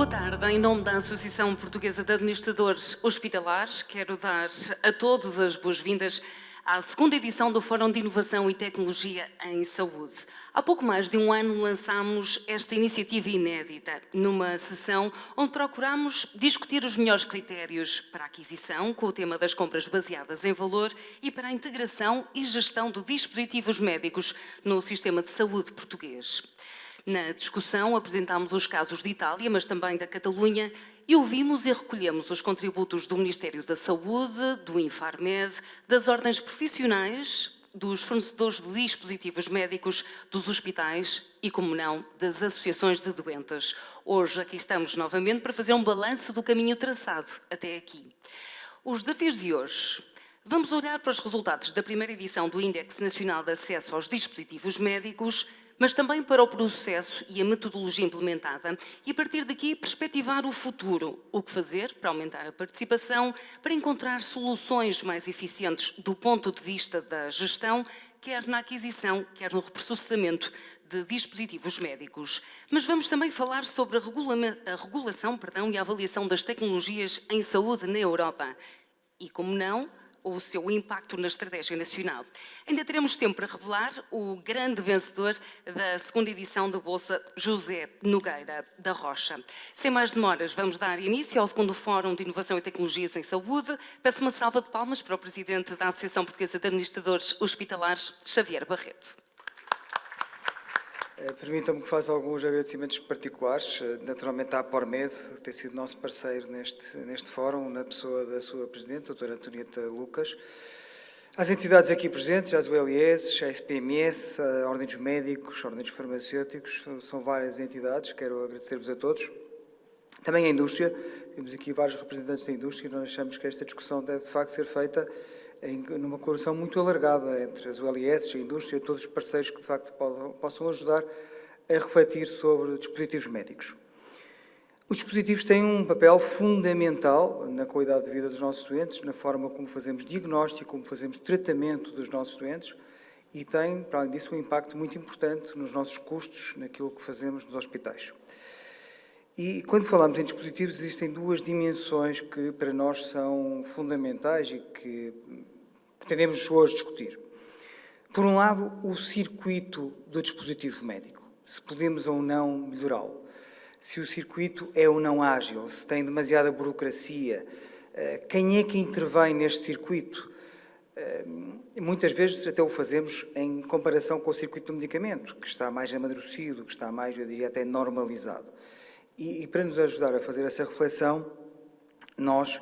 Boa tarde. Em nome da Associação Portuguesa de Administradores Hospitalares, quero dar a todos as boas-vindas à segunda edição do Fórum de Inovação e Tecnologia em Saúde. Há pouco mais de um ano lançámos esta iniciativa inédita, numa sessão onde procuramos discutir os melhores critérios para a aquisição, com o tema das compras baseadas em valor, e para a integração e gestão de dispositivos médicos no sistema de saúde português. Na discussão apresentámos os casos de Itália, mas também da Catalunha, e ouvimos e recolhemos os contributos do Ministério da Saúde, do Infarmed, das ordens profissionais, dos fornecedores de dispositivos médicos, dos hospitais e, como não, das associações de doentes. Hoje aqui estamos novamente para fazer um balanço do caminho traçado até aqui. Os desafios de hoje. Vamos olhar para os resultados da primeira edição do Índice Nacional de Acesso aos Dispositivos Médicos, mas também para o processo e a metodologia implementada e, a partir daqui, perspectivar o futuro. O que fazer para aumentar a participação, para encontrar soluções mais eficientes do ponto de vista da gestão, quer na aquisição, quer no reprocessamento de dispositivos médicos. Mas vamos também falar sobre a regulação e a avaliação das tecnologias em saúde na Europa. E, como não, o seu impacto na estratégia nacional. Ainda teremos tempo para revelar o grande vencedor da segunda edição da Bolsa, José Nogueira da Rocha. Sem mais demoras, vamos dar início ao segundo Fórum de Inovação e Tecnologias em Saúde. Peço uma salva de palmas para o Presidente da Associação Portuguesa de Administradores Hospitalares, Xavier Barreto. Permitam-me que faça alguns agradecimentos particulares, naturalmente à Apormed, que tem sido nosso parceiro neste fórum, na pessoa da sua Presidente, doutora Antonieta Lucas, às entidades aqui presentes, às ULS, à SPMS, à Ordem dos Médicos, à Ordem dos Farmacêuticos, são várias entidades, quero agradecer-vos a todos. Também à indústria, temos aqui vários representantes da indústria e nós achamos que esta discussão deve de facto ser feita numa colaboração muito alargada entre as ULS, a indústria, todos os parceiros que de facto possam ajudar a refletir sobre dispositivos médicos. Os dispositivos têm um papel fundamental na qualidade de vida dos nossos doentes, na forma como fazemos diagnóstico, como fazemos tratamento dos nossos doentes e têm, para além disso, um impacto muito importante nos nossos custos, naquilo que fazemos nos hospitais. E quando falamos em dispositivos, existem duas dimensões que para nós são fundamentais e que pretendemos hoje discutir. Por um lado, o circuito do dispositivo médico, se podemos ou não melhorá-lo, se o circuito é ou não ágil, se tem demasiada burocracia, quem é que intervém neste circuito? Muitas vezes até o fazemos em comparação com o circuito do medicamento, que está mais amadurecido, que está mais, eu diria, até normalizado. E para nos ajudar a fazer essa reflexão, nós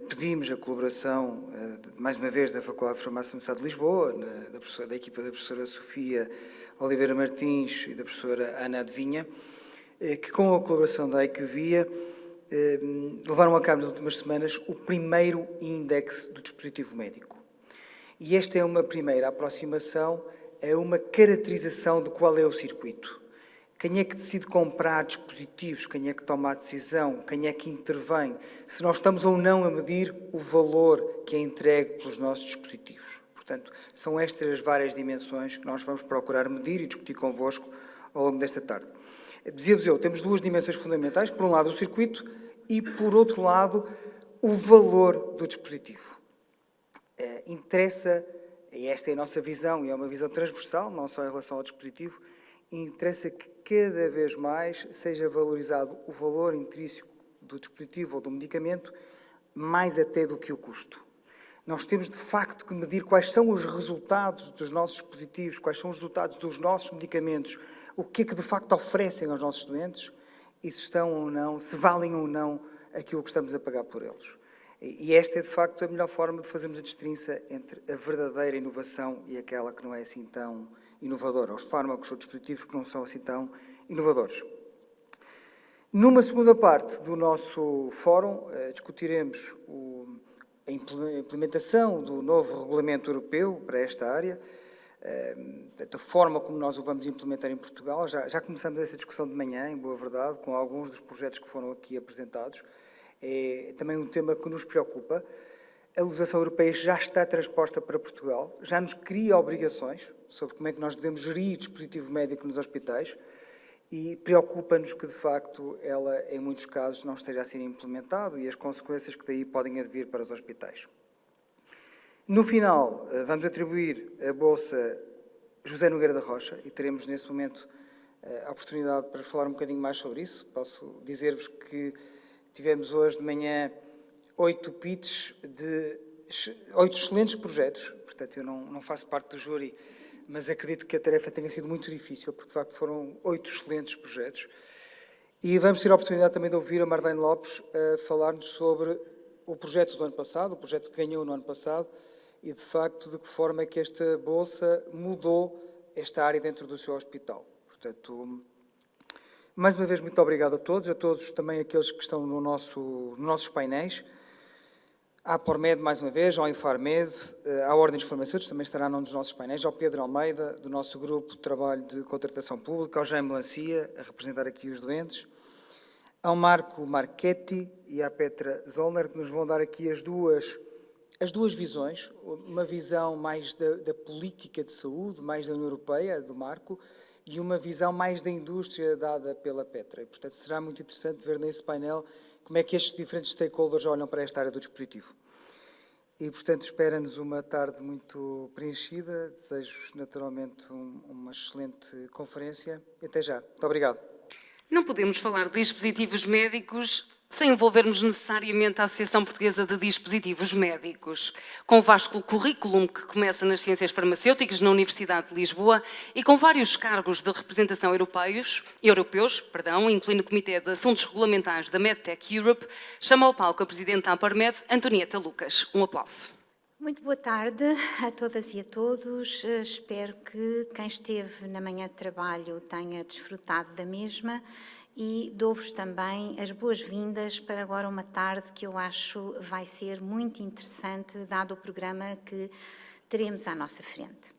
pedimos a colaboração, mais uma vez, da Faculdade de Farmácia da Universidade de Lisboa, da equipa da professora Sofia Oliveira Martins e da professora Ana Adivinha, que com a colaboração da IQVIA levaram a cabo nas últimas semanas o primeiro índice do dispositivo médico. E esta é uma primeira aproximação a uma caracterização de qual é o circuito. Quem é que decide comprar dispositivos? Quem é que toma a decisão? Quem é que intervém? Se nós estamos ou não a medir o valor que é entregue pelos nossos dispositivos. Portanto, são estas as várias dimensões que nós vamos procurar medir e discutir convosco ao longo desta tarde. Dizia-vos eu, temos duas dimensões fundamentais. Por um lado, o circuito e, por outro lado, o valor do dispositivo. Interessa, e esta é a nossa visão, e é uma visão transversal, não só em relação ao dispositivo, interessa que cada vez mais seja valorizado o valor intrínseco do dispositivo ou do medicamento, mais até do que o custo. Nós temos, de facto, que medir quais são os resultados dos nossos dispositivos, quais são os resultados dos nossos medicamentos, o que é que, de facto, oferecem aos nossos doentes e se estão ou não, se valem ou não aquilo que estamos a pagar por eles. E esta é, de facto, a melhor forma de fazermos a distinção entre a verdadeira inovação e aquela que não é assim tão inovadora, os fármacos ou dispositivos que não são assim tão inovadores. Numa segunda parte do nosso fórum, discutiremos a implementação do novo regulamento europeu para esta área, a forma como nós o vamos implementar em Portugal. Já começamos essa discussão de manhã, em boa verdade, com alguns dos projetos que foram aqui apresentados. É também um tema que nos preocupa. A legislação europeia já está transposta para Portugal, já nos cria obrigações sobre como é que nós devemos gerir dispositivo médico nos hospitais e preocupa-nos que, de facto, ela, em muitos casos, não esteja a ser implementado e as consequências que daí podem advir para os hospitais. No final, vamos atribuir a Bolsa José Nogueira da Rocha e teremos, nesse momento, a oportunidade para falar um bocadinho mais sobre isso. Posso dizer-vos que tivemos hoje de manhã 8 pitches de 8 excelentes projetos, portanto eu não faço parte do júri, mas acredito que a tarefa tenha sido muito difícil, porque de facto foram 8 excelentes projetos. E vamos ter a oportunidade também de ouvir a Marlene Lopes falar-nos sobre o projeto do ano passado, o projeto que ganhou no ano passado, e de facto de que forma é que esta Bolsa mudou esta área dentro do seu hospital. Portanto, mais uma vez, muito obrigado a todos também aqueles que estão nos nossos painéis, à Pormed, mais uma vez, ao Infarmed, à Ordem dos Farmacêuticos, também estará num dos nossos painéis, ao Pedro Almeida, do nosso grupo de trabalho de contratação pública, ao Jaime Melancia, a representar aqui os doentes, ao Marco Marchetti e à Petra Zollner, que nos vão dar aqui as duas visões, uma visão mais da política de saúde, mais da União Europeia, do Marco, e uma visão mais da indústria dada pela Petra. E, portanto, será muito interessante ver nesse painel como é que estes diferentes stakeholders olham para esta área do dispositivo. E, portanto, espera-nos uma tarde muito preenchida. Desejo-vos, naturalmente, uma excelente conferência. E até já. Muito obrigado. Não podemos falar de dispositivos médicos sem envolvermos necessariamente a Associação Portuguesa de Dispositivos Médicos, com o vasto currículo que começa nas ciências farmacêuticas na Universidade de Lisboa e com vários cargos de representação europeus, incluindo o Comitê de Assuntos Regulamentares da MedTech Europe, chama ao palco a Presidente da Aparmed, Antonieta Lucas. Um aplauso. Muito boa tarde a todas e a todos. Espero que quem esteve na manhã de trabalho tenha desfrutado da mesma e dou-vos também as boas-vindas para agora uma tarde que eu acho vai ser muito interessante, dado o programa que teremos à nossa frente.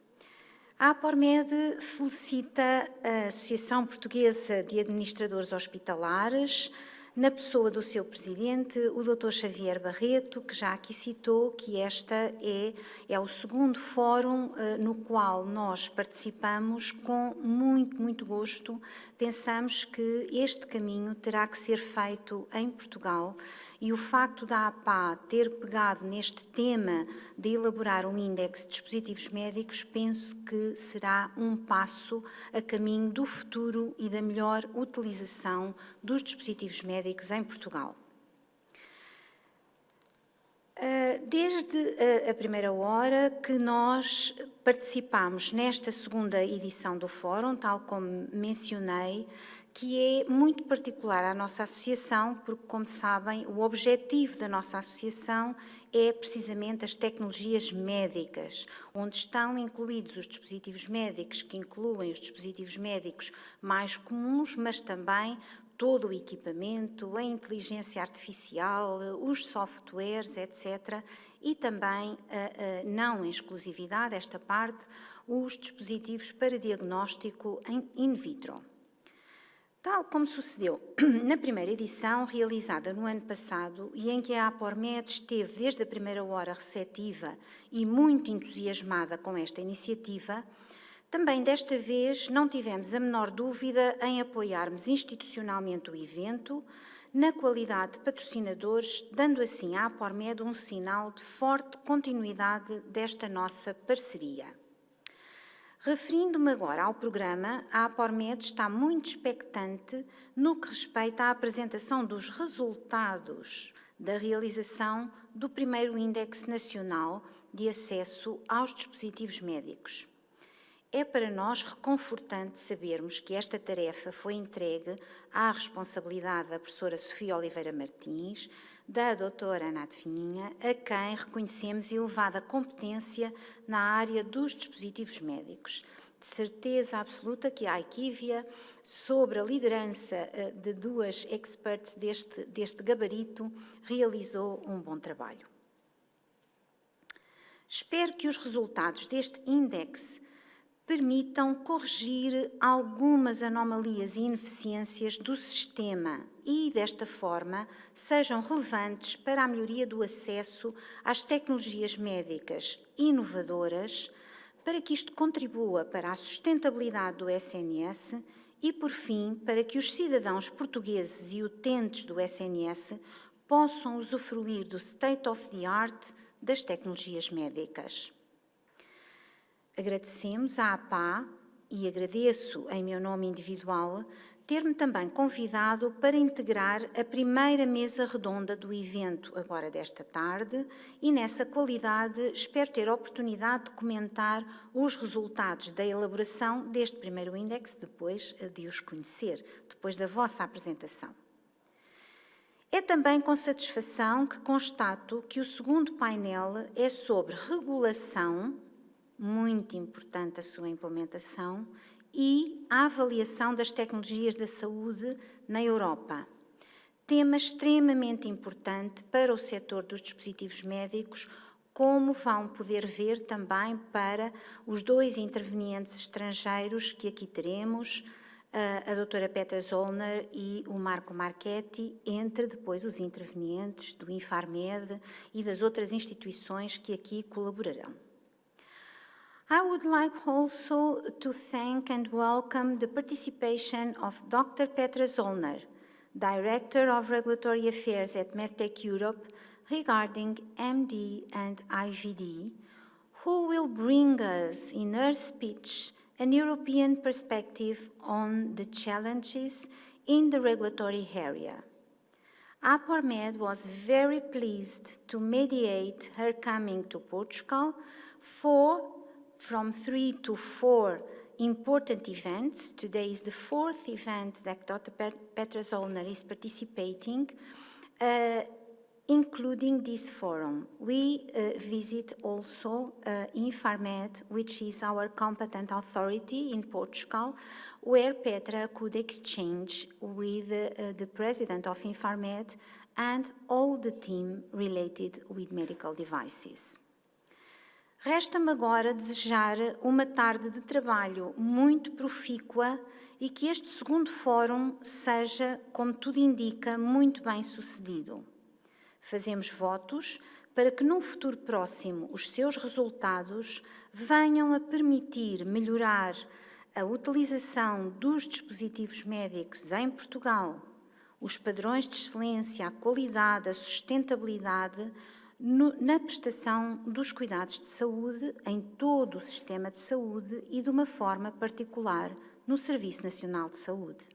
A Apormed felicita a Associação Portuguesa de Administradores Hospitalares, na pessoa do seu presidente, o Dr. Xavier Barreto, que já aqui citou que esta é o segundo fórum no qual nós participamos com muito gosto. Pensamos que este caminho terá que ser feito em Portugal e o facto da APA ter pegado neste tema de elaborar um índice de dispositivos médicos, penso que será um passo a caminho do futuro e da melhor utilização dos dispositivos médicos em Portugal. Desde a primeira hora que nós participamos nesta segunda edição do Fórum, tal como mencionei, que é muito particular à nossa associação, porque, como sabem, o objetivo da nossa associação é precisamente as tecnologias médicas, onde estão incluídos os dispositivos médicos, que incluem os dispositivos médicos mais comuns, mas também todo o equipamento, a inteligência artificial, os softwares, etc. E também, não em exclusividade, esta parte, os dispositivos para diagnóstico in vitro. Tal como sucedeu na primeira edição, realizada no ano passado, e em que a Apormed esteve desde a primeira hora receptiva e muito entusiasmada com esta iniciativa, também desta vez não tivemos a menor dúvida em apoiarmos institucionalmente o evento, na qualidade de patrocinadores, dando assim à Apormed um sinal de forte continuidade desta nossa parceria. Referindo-me agora ao programa, a Apormed está muito expectante no que respeita à apresentação dos resultados da realização do primeiro Índice Nacional de Acesso aos Dispositivos Médicos. É para nós reconfortante sabermos que esta tarefa foi entregue à responsabilidade da professora Sofia Oliveira Martins, da doutora Ana Fininha, a quem reconhecemos elevada competência na área dos dispositivos médicos. De certeza absoluta que a IQVIA, sob a liderança de duas experts deste gabarito, realizou um bom trabalho. Espero que os resultados deste índice permitam corrigir algumas anomalias e ineficiências do sistema e, desta forma, sejam relevantes para a melhoria do acesso às tecnologias médicas inovadoras, para que isto contribua para a sustentabilidade do SNS E, por fim, para que os cidadãos portugueses e utentes do SNS possam usufruir do state of the art das tecnologias médicas. Agradecemos à APA e agradeço em meu nome individual ter-me também convidado para integrar a primeira mesa redonda do evento agora desta tarde e nessa qualidade espero ter a oportunidade de comentar os resultados da elaboração deste primeiro índice depois de os conhecer, depois da vossa apresentação. É também com satisfação que constato que o segundo painel é sobre regulação, muito importante a sua implementação, e a avaliação das tecnologias da saúde na Europa. Tema extremamente importante para o setor dos dispositivos médicos, como vão poder ver também para os dois intervenientes estrangeiros que aqui teremos, a doutora Petra Zollner e o Marco Marchetti, entre depois os intervenientes do Infarmed e das outras instituições que aqui colaborarão. I would like also to thank and welcome the participation of Dr. Petra Zollner, Director of Regulatory Affairs at MedTech Europe regarding MD and IVD, who will bring us in her speech an European perspective on the challenges in the regulatory area. APORMED was very pleased to mediate her coming to Portugal from 3 to 4 important events. Today is the 4th event that Dr. Petra Zollner is participating, including this forum. We visit also Infarmed, which is our competent authority in Portugal, where Petra could exchange with the president of Infarmed and all the team related with medical devices. Resta-me agora desejar uma tarde de trabalho muito profícua e que este segundo fórum seja, como tudo indica, muito bem sucedido. Fazemos votos para que num futuro próximo os seus resultados venham a permitir melhorar a utilização dos dispositivos médicos em Portugal, os padrões de excelência, a qualidade, a sustentabilidade na prestação dos cuidados de saúde em todo o sistema de saúde e de uma forma particular no Serviço Nacional de Saúde.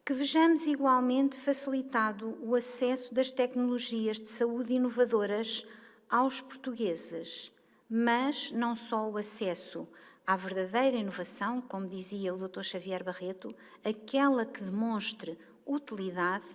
Que vejamos igualmente facilitado o acesso das tecnologias de saúde inovadoras aos portugueses, mas não só o acesso à verdadeira inovação, como dizia o Dr. Xavier Barreto, aquela que demonstre utilidade,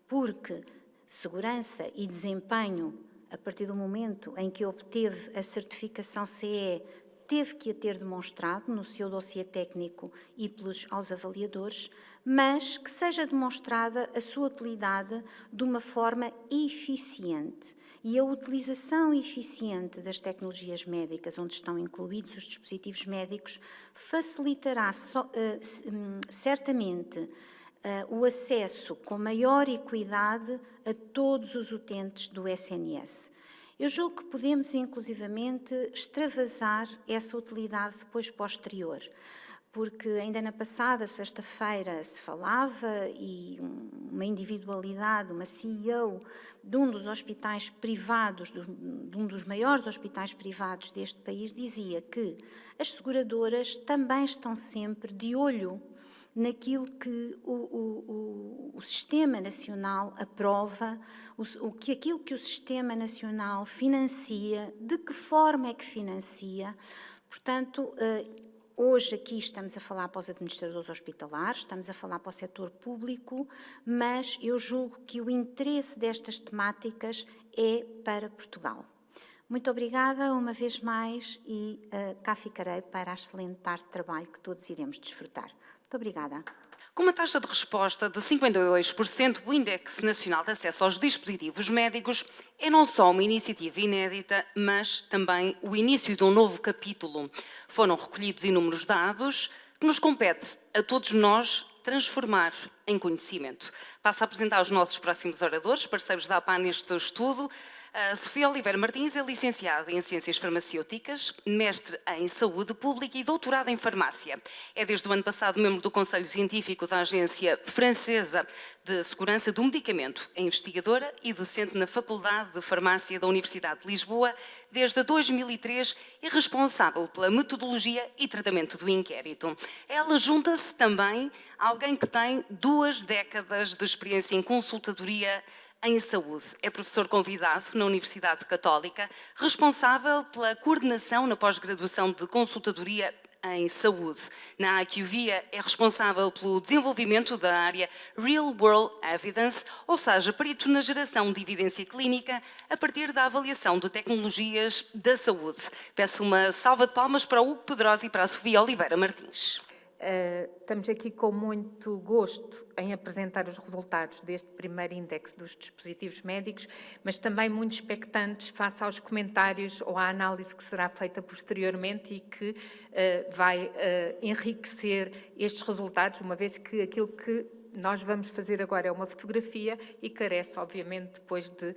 porque segurança e desempenho, a partir do momento em que obteve a certificação CE, teve que a ter demonstrado no seu dossiê técnico e aos avaliadores, mas que seja demonstrada a sua utilidade de uma forma eficiente. E a utilização eficiente das tecnologias médicas, onde estão incluídos os dispositivos médicos, facilitará certamente o acesso com maior equidade a todos os utentes do SNS. Eu julgo que podemos, inclusivamente, extravasar essa utilidade depois posterior, porque ainda na passada sexta-feira se falava e uma individualidade, uma CEO de um dos hospitais privados, de um dos maiores hospitais privados deste país, dizia que as seguradoras também estão sempre de olho naquilo que o Sistema Nacional aprova, aquilo que o Sistema Nacional financia, de que forma é que financia. Portanto, hoje aqui estamos a falar para os administradores hospitalares, estamos a falar para o setor público, mas eu julgo que o interesse destas temáticas é para Portugal. Muito obrigada uma vez mais e cá ficarei para a excelente tarde de trabalho que todos iremos desfrutar. Muito obrigada. Com uma taxa de resposta de 52%, o Índice Nacional de Acesso aos Dispositivos Médicos é não só uma iniciativa inédita, mas também o início de um novo capítulo. Foram recolhidos inúmeros dados que nos compete a todos nós transformar em conhecimento. Passo a apresentar os nossos próximos oradores, parceiros da APA neste estudo. A Sofia Oliveira Martins é licenciada em Ciências Farmacêuticas, mestre em Saúde Pública e doutorada em Farmácia. É desde o ano passado membro do Conselho Científico da Agência Francesa de Segurança do Medicamento. É investigadora e docente na Faculdade de Farmácia da Universidade de Lisboa desde 2003 e responsável pela metodologia e tratamento do inquérito. Ela junta-se também a alguém que tem 2 décadas de experiência em consultadoria em saúde. É professor convidado na Universidade Católica, responsável pela coordenação na pós-graduação de consultadoria em saúde. Na IQVIA é responsável pelo desenvolvimento da área Real World Evidence, ou seja, perito na geração de evidência clínica a partir da avaliação de tecnologias da saúde. Peço uma salva de palmas para o Hugo Pedrosa e para a Sofia Oliveira Martins. Estamos aqui com muito gosto em apresentar os resultados deste primeiro índice dos dispositivos médicos, mas também muito expectantes face aos comentários ou à análise que será feita posteriormente e que vai enriquecer estes resultados, uma vez que aquilo que nós vamos fazer agora é uma fotografia e carece, obviamente, depois de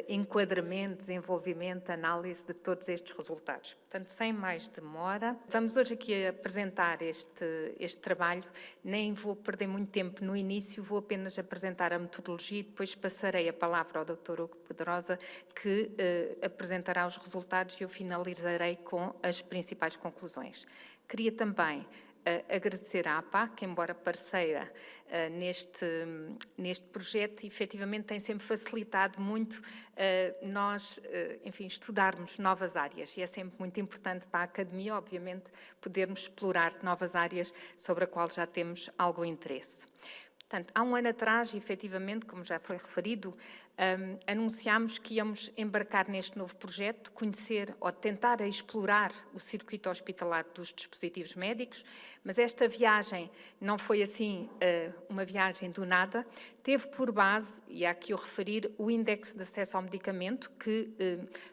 enquadramento, desenvolvimento, análise de todos estes resultados. Portanto, sem mais demora, vamos hoje aqui apresentar este trabalho. Nem vou perder muito tempo no início, vou apenas apresentar a metodologia e depois passarei a palavra ao Dr. Hugo Pedrosa, que apresentará os resultados e eu finalizarei com as principais conclusões. Queria também agradecer à APAC, embora parceira neste projeto, efetivamente tem sempre facilitado muito nós, enfim, estudarmos novas áreas e é sempre muito importante para a academia, obviamente, podermos explorar novas áreas sobre a qual já temos algum interesse. Portanto, há um ano atrás, efetivamente, como já foi referido, anunciámos que íamos embarcar neste novo projeto, conhecer ou tentar explorar o circuito hospitalar dos dispositivos médicos, mas esta viagem não foi assim uma viagem do nada, teve por base, e há aqui eu referir, o Índice de Acesso ao Medicamento, que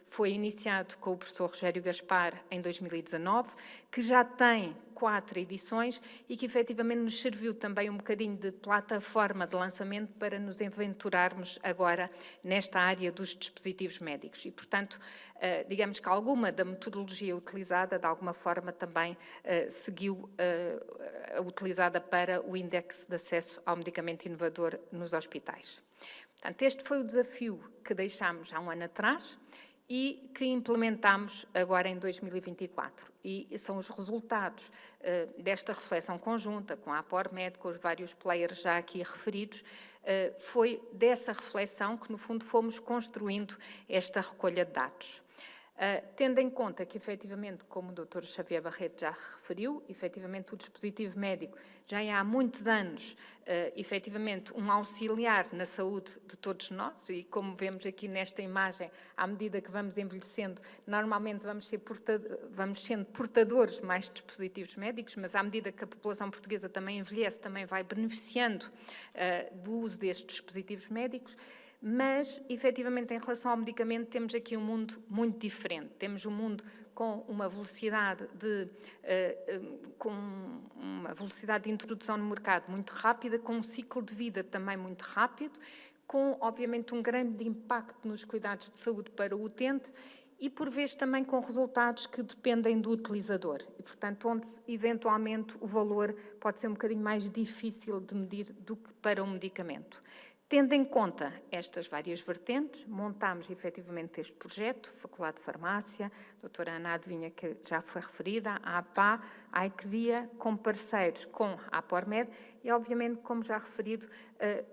foi iniciado com o professor Rogério Gaspar em 2019, que já tem 4 edições e que efetivamente nos serviu também um bocadinho de plataforma de lançamento para nos aventurarmos agora nesta área dos dispositivos médicos. E, portanto, digamos que alguma da metodologia utilizada, de alguma forma, também seguiu utilizada para o Índice de Acesso ao Medicamento Inovador nos hospitais. Portanto, este foi o desafio que deixámos há um ano atrás e que implementámos agora em 2024. E são os resultados desta reflexão conjunta com a APORMED, com os vários players já aqui referidos, foi dessa reflexão que, no fundo, fomos construindo esta recolha de dados. Tendo em conta que, efetivamente, como o Dr. Xavier Barreto já referiu, efetivamente o dispositivo médico já há muitos anos, efetivamente, um auxiliar na saúde de todos nós e, como vemos aqui nesta imagem, à medida que vamos envelhecendo, normalmente vamos sendo portadores mais de dispositivos médicos, mas à medida que a população portuguesa também envelhece, também vai beneficiando do uso destes dispositivos médicos. Mas, efetivamente, em relação ao medicamento, temos aqui um mundo muito diferente. Temos um mundo com uma velocidade de introdução no mercado muito rápida, com um ciclo de vida também muito rápido, com, obviamente, um grande impacto nos cuidados de saúde para o utente e, por vezes, também com resultados que dependem do utilizador. E, portanto, onde, eventualmente, o valor pode ser um bocadinho mais difícil de medir do que para um medicamento. Tendo em conta estas várias vertentes, montámos efetivamente este projeto, Faculdade de Farmácia, a doutora Ana Adivinha, que já foi referida, a APA, a IQVIA, com parceiros com a APORMED e, obviamente, como já referido,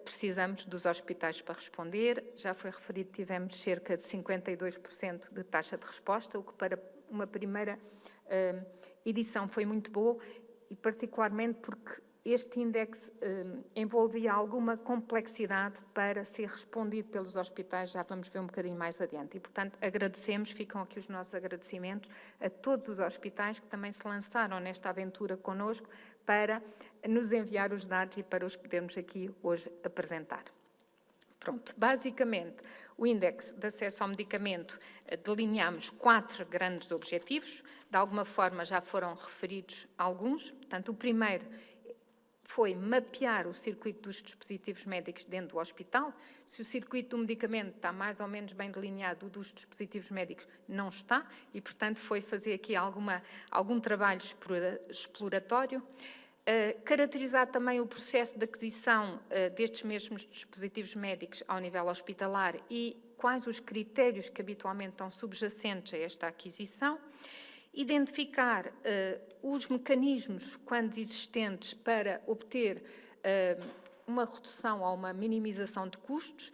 precisamos dos hospitais para responder. Já foi referido, tivemos cerca de 52% de taxa de resposta, o que para uma primeira edição foi muito boa e particularmente porque este índice envolvia alguma complexidade para ser respondido pelos hospitais, já vamos ver um bocadinho mais adiante. E, portanto, agradecemos, ficam aqui os nossos agradecimentos a todos os hospitais que também se lançaram nesta aventura connosco para nos enviar os dados e para os podermos aqui hoje apresentar. Pronto, basicamente, o Índice de Acesso ao Medicamento delineamos 4 grandes objetivos, de alguma forma já foram referidos alguns. Portanto, o primeiro foi mapear o circuito dos dispositivos médicos dentro do hospital. Se o circuito do medicamento está mais ou menos bem delineado, o dos dispositivos médicos não está, e, portanto, foi fazer aqui algum trabalho exploratório. Caracterizar também o processo de aquisição destes mesmos dispositivos médicos ao nível hospitalar e quais os critérios que habitualmente estão subjacentes a esta aquisição. Identificar os mecanismos, quando existentes, para obter uma redução ou uma minimização de custos,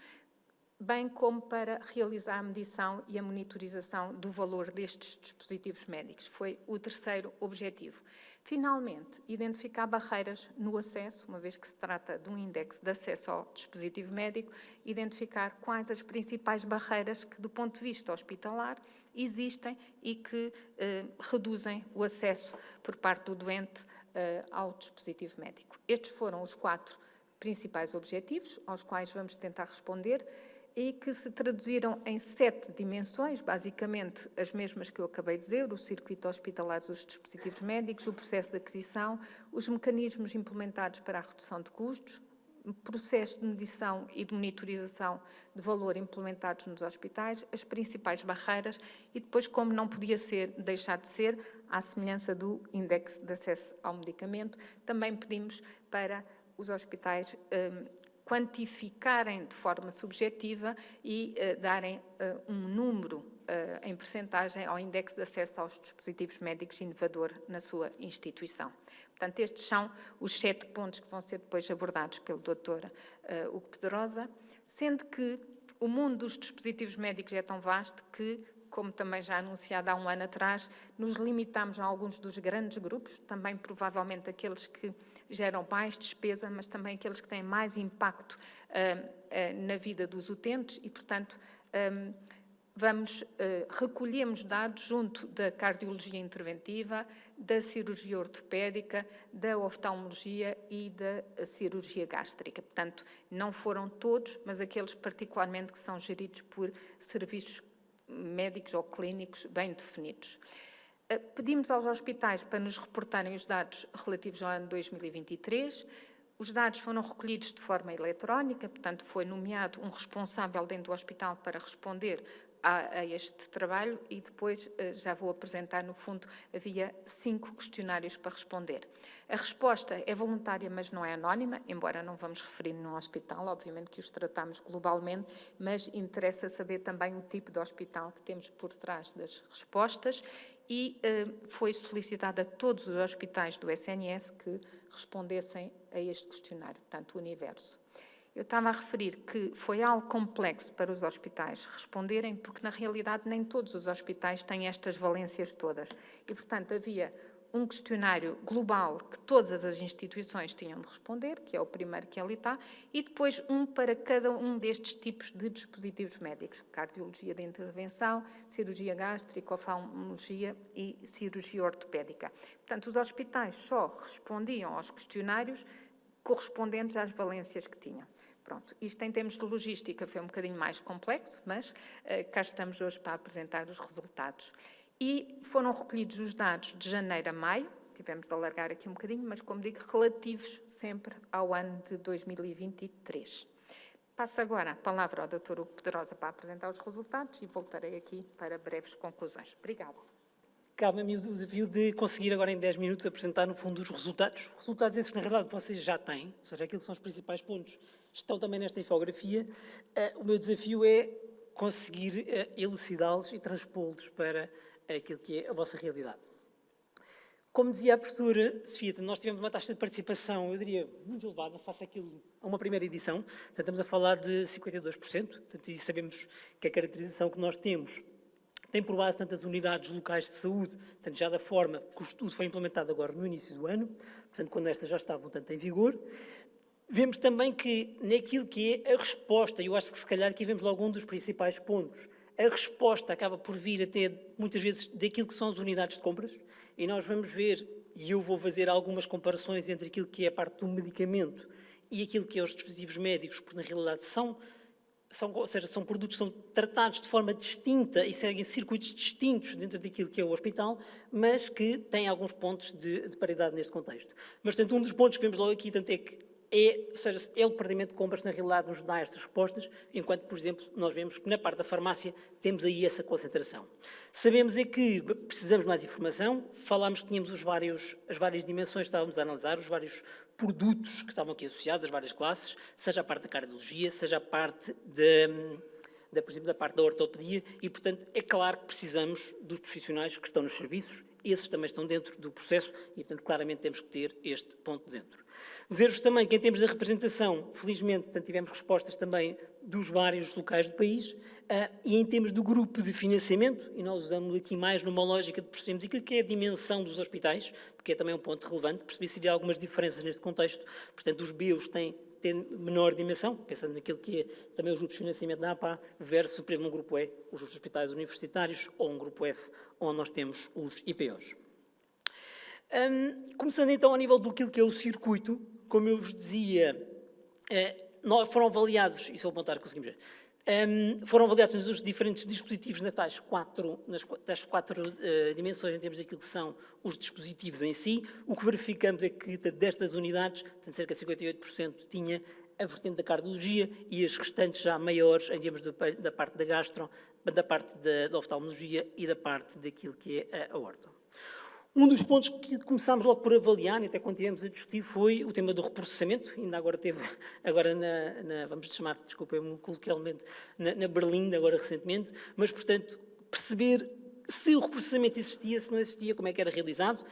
bem como para realizar a medição e a monitorização do valor destes dispositivos médicos. Foi o terceiro objetivo. Finalmente, identificar barreiras no acesso, uma vez que se trata de um índice de acesso ao dispositivo médico, identificar quais as principais barreiras que, do ponto de vista hospitalar, existem e que reduzem o acesso por parte do doente ao dispositivo médico. Estes foram os 4 principais objetivos aos quais vamos tentar responder e que se traduziram em 7 dimensões, basicamente as mesmas que eu acabei de dizer: o circuito hospitalar dos dispositivos médicos, o processo de aquisição, os mecanismos implementados para a redução de custos, o processo de medição e de monitorização de valor implementados nos hospitais, as principais barreiras e depois, como não podia deixar de ser, à semelhança do índice de acesso ao medicamento, também pedimos para os hospitais quantificarem de forma subjetiva e darem um número em percentagem ao índice de acesso aos dispositivos médicos inovador na sua instituição. Portanto, estes são os 7 pontos que vão ser depois abordados pelo Dr. Hugo Pedrosa, sendo que o mundo dos dispositivos médicos é tão vasto que, como também já anunciado há um ano atrás, nos limitamos a alguns dos grandes grupos, também provavelmente aqueles que geram mais despesa, mas também aqueles que têm mais impacto na vida dos utentes e, portanto, recolhemos dados junto da cardiologia interventiva, da cirurgia ortopédica, da oftalmologia e da cirurgia gástrica. Portanto, não foram todos, mas aqueles particularmente que são geridos por serviços médicos ou clínicos bem definidos. Pedimos aos hospitais para nos reportarem os dados relativos ao ano 2023. Os dados foram recolhidos de forma eletrónica, portanto, foi nomeado um responsável dentro do hospital para responder a este trabalho e depois já vou apresentar, no fundo, havia 5 questionários para responder. A resposta é voluntária, mas não é anónima, embora não vamos referir no hospital, obviamente que os tratamos globalmente, mas interessa saber também o tipo de hospital que temos por trás das respostas e foi solicitado a todos os hospitais do SNS que respondessem a este questionário, portanto, o universo. Eu estava a referir que foi algo complexo para os hospitais responderem, porque na realidade nem todos os hospitais têm estas valências todas e, portanto, havia um questionário global que todas as instituições tinham de responder, que é o primeiro que ali está, e depois um para cada um destes tipos de dispositivos médicos: cardiologia de intervenção, cirurgia gástrica, oftalmologia e cirurgia ortopédica. Portanto, os hospitais só respondiam aos questionários correspondentes às valências que tinham. Pronto, isto em termos de logística foi um bocadinho mais complexo, mas cá estamos hoje para apresentar os resultados. E foram recolhidos os dados de janeiro a maio, tivemos de alargar aqui um bocadinho, mas, como digo, relativos sempre ao ano de 2023. Passo agora a palavra ao Dr. Hugo Pedrosa para apresentar os resultados e voltarei aqui para breves conclusões. Obrigada. Cabe-me o desafio de conseguir agora em 10 minutos apresentar, no fundo, os resultados. Resultados esses que, na realidade, vocês já têm, ou seja, aquilo que são os principais pontos, estão também nesta infografia. O meu desafio é conseguir elucidá-los e transpô-los para aquilo que é a vossa realidade. Como dizia a professora Sofia, nós tivemos uma taxa de participação, eu diria, muito elevada, face àquilo, a uma primeira edição. Portanto, estamos a falar de 52%, portanto, e sabemos que a caracterização que nós temos tem por base tantas unidades locais de saúde, tanto já da forma que o estudo foi implementado agora no início do ano, portanto, quando estas já estavam tanto em vigor. Vemos também que, naquilo que é a resposta, e eu acho que se calhar aqui vemos logo um dos principais pontos, a resposta acaba por vir até, muitas vezes, daquilo que são as unidades de compras, e nós vamos ver, e eu vou fazer algumas comparações entre aquilo que é a parte do medicamento e aquilo que é os dispositivos médicos, porque na realidade são ou seja, são produtos que são tratados de forma distinta e seguem circuitos distintos dentro daquilo que é o hospital, mas que têm alguns pontos de paridade neste contexto. Mas, portanto, um dos pontos que vemos logo aqui, tanto é que ou seja, é o departamento de compras que, na realidade, nos dá estas respostas, enquanto, por exemplo, nós vemos que na parte da farmácia temos aí essa concentração. Sabemos é que precisamos de mais informação, falámos que tínhamos as várias dimensões que estávamos a analisar, os vários produtos que estavam aqui associados, as várias classes, seja a parte da cardiologia, seja a parte por exemplo, da parte da ortopedia, e, portanto, é claro que precisamos dos profissionais que estão nos serviços, esses também estão dentro do processo e, portanto, claramente temos que ter este ponto dentro. Dizer-vos também que, em termos de representação, felizmente, portanto, tivemos respostas também dos vários locais do país, e em termos do grupo de financiamento, e nós usamos aqui mais numa lógica de percebermos aquilo que é a dimensão dos hospitais, porque é também um ponto relevante, perceber se havia algumas diferenças neste contexto. Portanto, os BEUs têm menor dimensão, pensando naquilo que é também os grupos de financiamento da APA, versus, por exemplo, um grupo E, os hospitais universitários, ou um grupo F, onde nós temos os IPOs. Começando então ao nível do que é o circuito, como eu vos dizia, foram avaliados, e se eu apontar conseguimos ver, foram avaliados os diferentes dispositivos das quatro dimensões em termos daquilo que são os dispositivos em si. O que verificamos é que destas unidades, cerca de 58% tinha a vertente da cardiologia e as restantes já maiores em termos da parte da gastro, da parte da oftalmologia e da parte daquilo que é a orto. Um dos pontos que começámos logo por avaliar, e até quando tivemos a discutir, foi o tema do reprocessamento. Ainda agora teve, vamos chamar, desculpem-me coloquialmente, na Berlim, agora recentemente, mas, portanto, perceber se o reprocessamento existia, se não existia, como é que era realizado.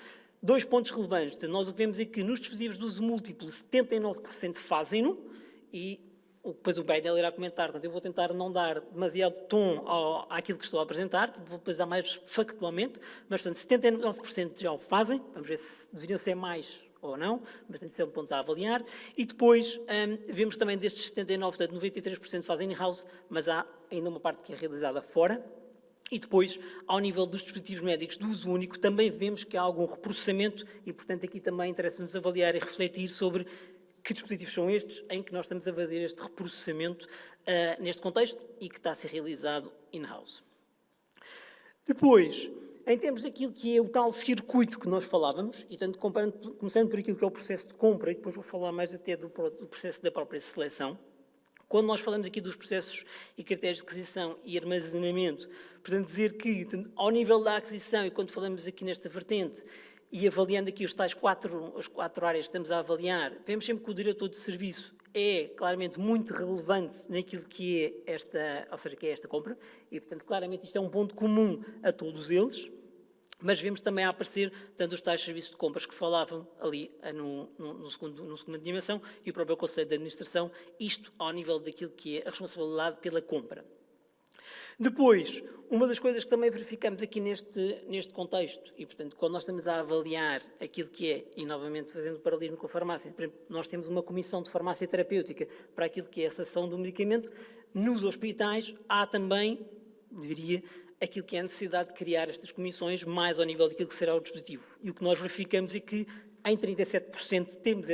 2 pontos relevantes. Nós o que vemos é que nos dispositivos de uso múltiplo, 79% fazem-no, e depois o painel irá comentar, portanto, eu vou tentar não dar demasiado tom àquilo que estou a apresentar, vou depois dar mais factualmente, mas, portanto, 79% já o fazem, vamos ver se deveriam ser mais ou não, mas tem de ser um ponto a avaliar, e depois vemos também destes 79%, portanto, 93% fazem in-house, mas há ainda uma parte que é realizada fora, e depois, ao nível dos dispositivos médicos de uso único, também vemos que há algum reprocessamento, e, portanto, aqui também interessa-nos avaliar e refletir sobre que dispositivos são estes em que nós estamos a fazer este reprocessamento neste contexto e que está a ser realizado in-house. Depois, em termos daquilo que é o tal circuito que nós falávamos, e tanto começando por aquilo que é o processo de compra, e depois vou falar mais até do processo da própria seleção, quando nós falamos aqui dos processos e critérios de aquisição e armazenamento, portanto, dizer que ao nível da aquisição, e quando falamos aqui nesta vertente, e avaliando aqui as quatro áreas que estamos a avaliar, vemos sempre que o diretor de serviço é claramente muito relevante naquilo que é esta compra, e, portanto, claramente isto é um ponto comum a todos eles, mas vemos também a aparecer tanto os tais serviços de compras que falavam ali no segunda dimensão e o próprio Conselho de Administração, isto ao nível daquilo que é a responsabilidade pela compra. Depois, uma das coisas que também verificamos aqui neste contexto, e, portanto, quando nós estamos a avaliar aquilo que é, e novamente fazendo o paralelismo com a farmácia, por exemplo, nós temos uma comissão de farmácia terapêutica para aquilo que é a cessação do medicamento, nos hospitais há também, diria, aquilo que é a necessidade de criar estas comissões mais ao nível daquilo que será o dispositivo. E o que nós verificamos é que em 37% temos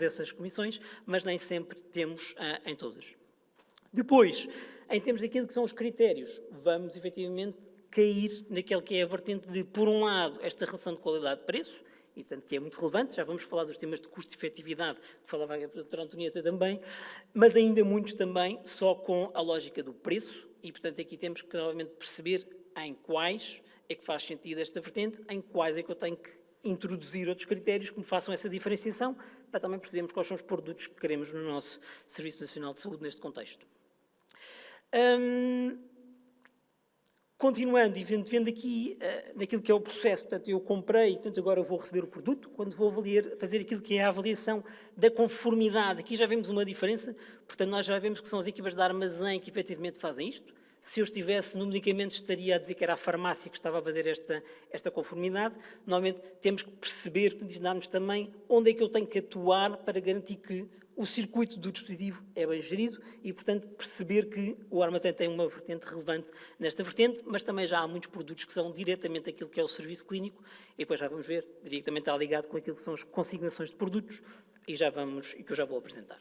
essas comissões, mas nem sempre temos em todas. Depois, em termos daquilo que são os critérios, vamos efetivamente cair naquele que é a vertente de, por um lado, esta relação de qualidade-preço, e portanto que é muito relevante, já vamos falar dos temas de custo e efetividade, que falava a doutora Antonieta também, mas ainda muitos também só com a lógica do preço, e portanto aqui temos que novamente perceber em quais é que faz sentido esta vertente, em quais é que eu tenho que introduzir outros critérios que me façam essa diferenciação, para também percebermos quais são os produtos que queremos no nosso Serviço Nacional de Saúde neste contexto. Continuando e vendo aqui naquilo que é o processo, portanto, eu comprei, portanto, agora eu vou receber o produto, quando vou fazer aquilo que é a avaliação da conformidade, aqui já vemos uma diferença, portanto, nós já vemos que são as equipas de armazém que efetivamente fazem isto. Se eu estivesse no medicamento, estaria a dizer que era a farmácia que estava a fazer esta conformidade. Normalmente, temos que perceber, darmos também onde é que eu tenho que atuar para garantir que o circuito do dispositivo é bem gerido e, portanto, perceber que o armazém tem uma vertente relevante nesta vertente, mas também já há muitos produtos que são diretamente aquilo que é o serviço clínico e depois já vamos ver, diria que também está ligado com aquilo que são as consignações de produtos e que eu já vou apresentar.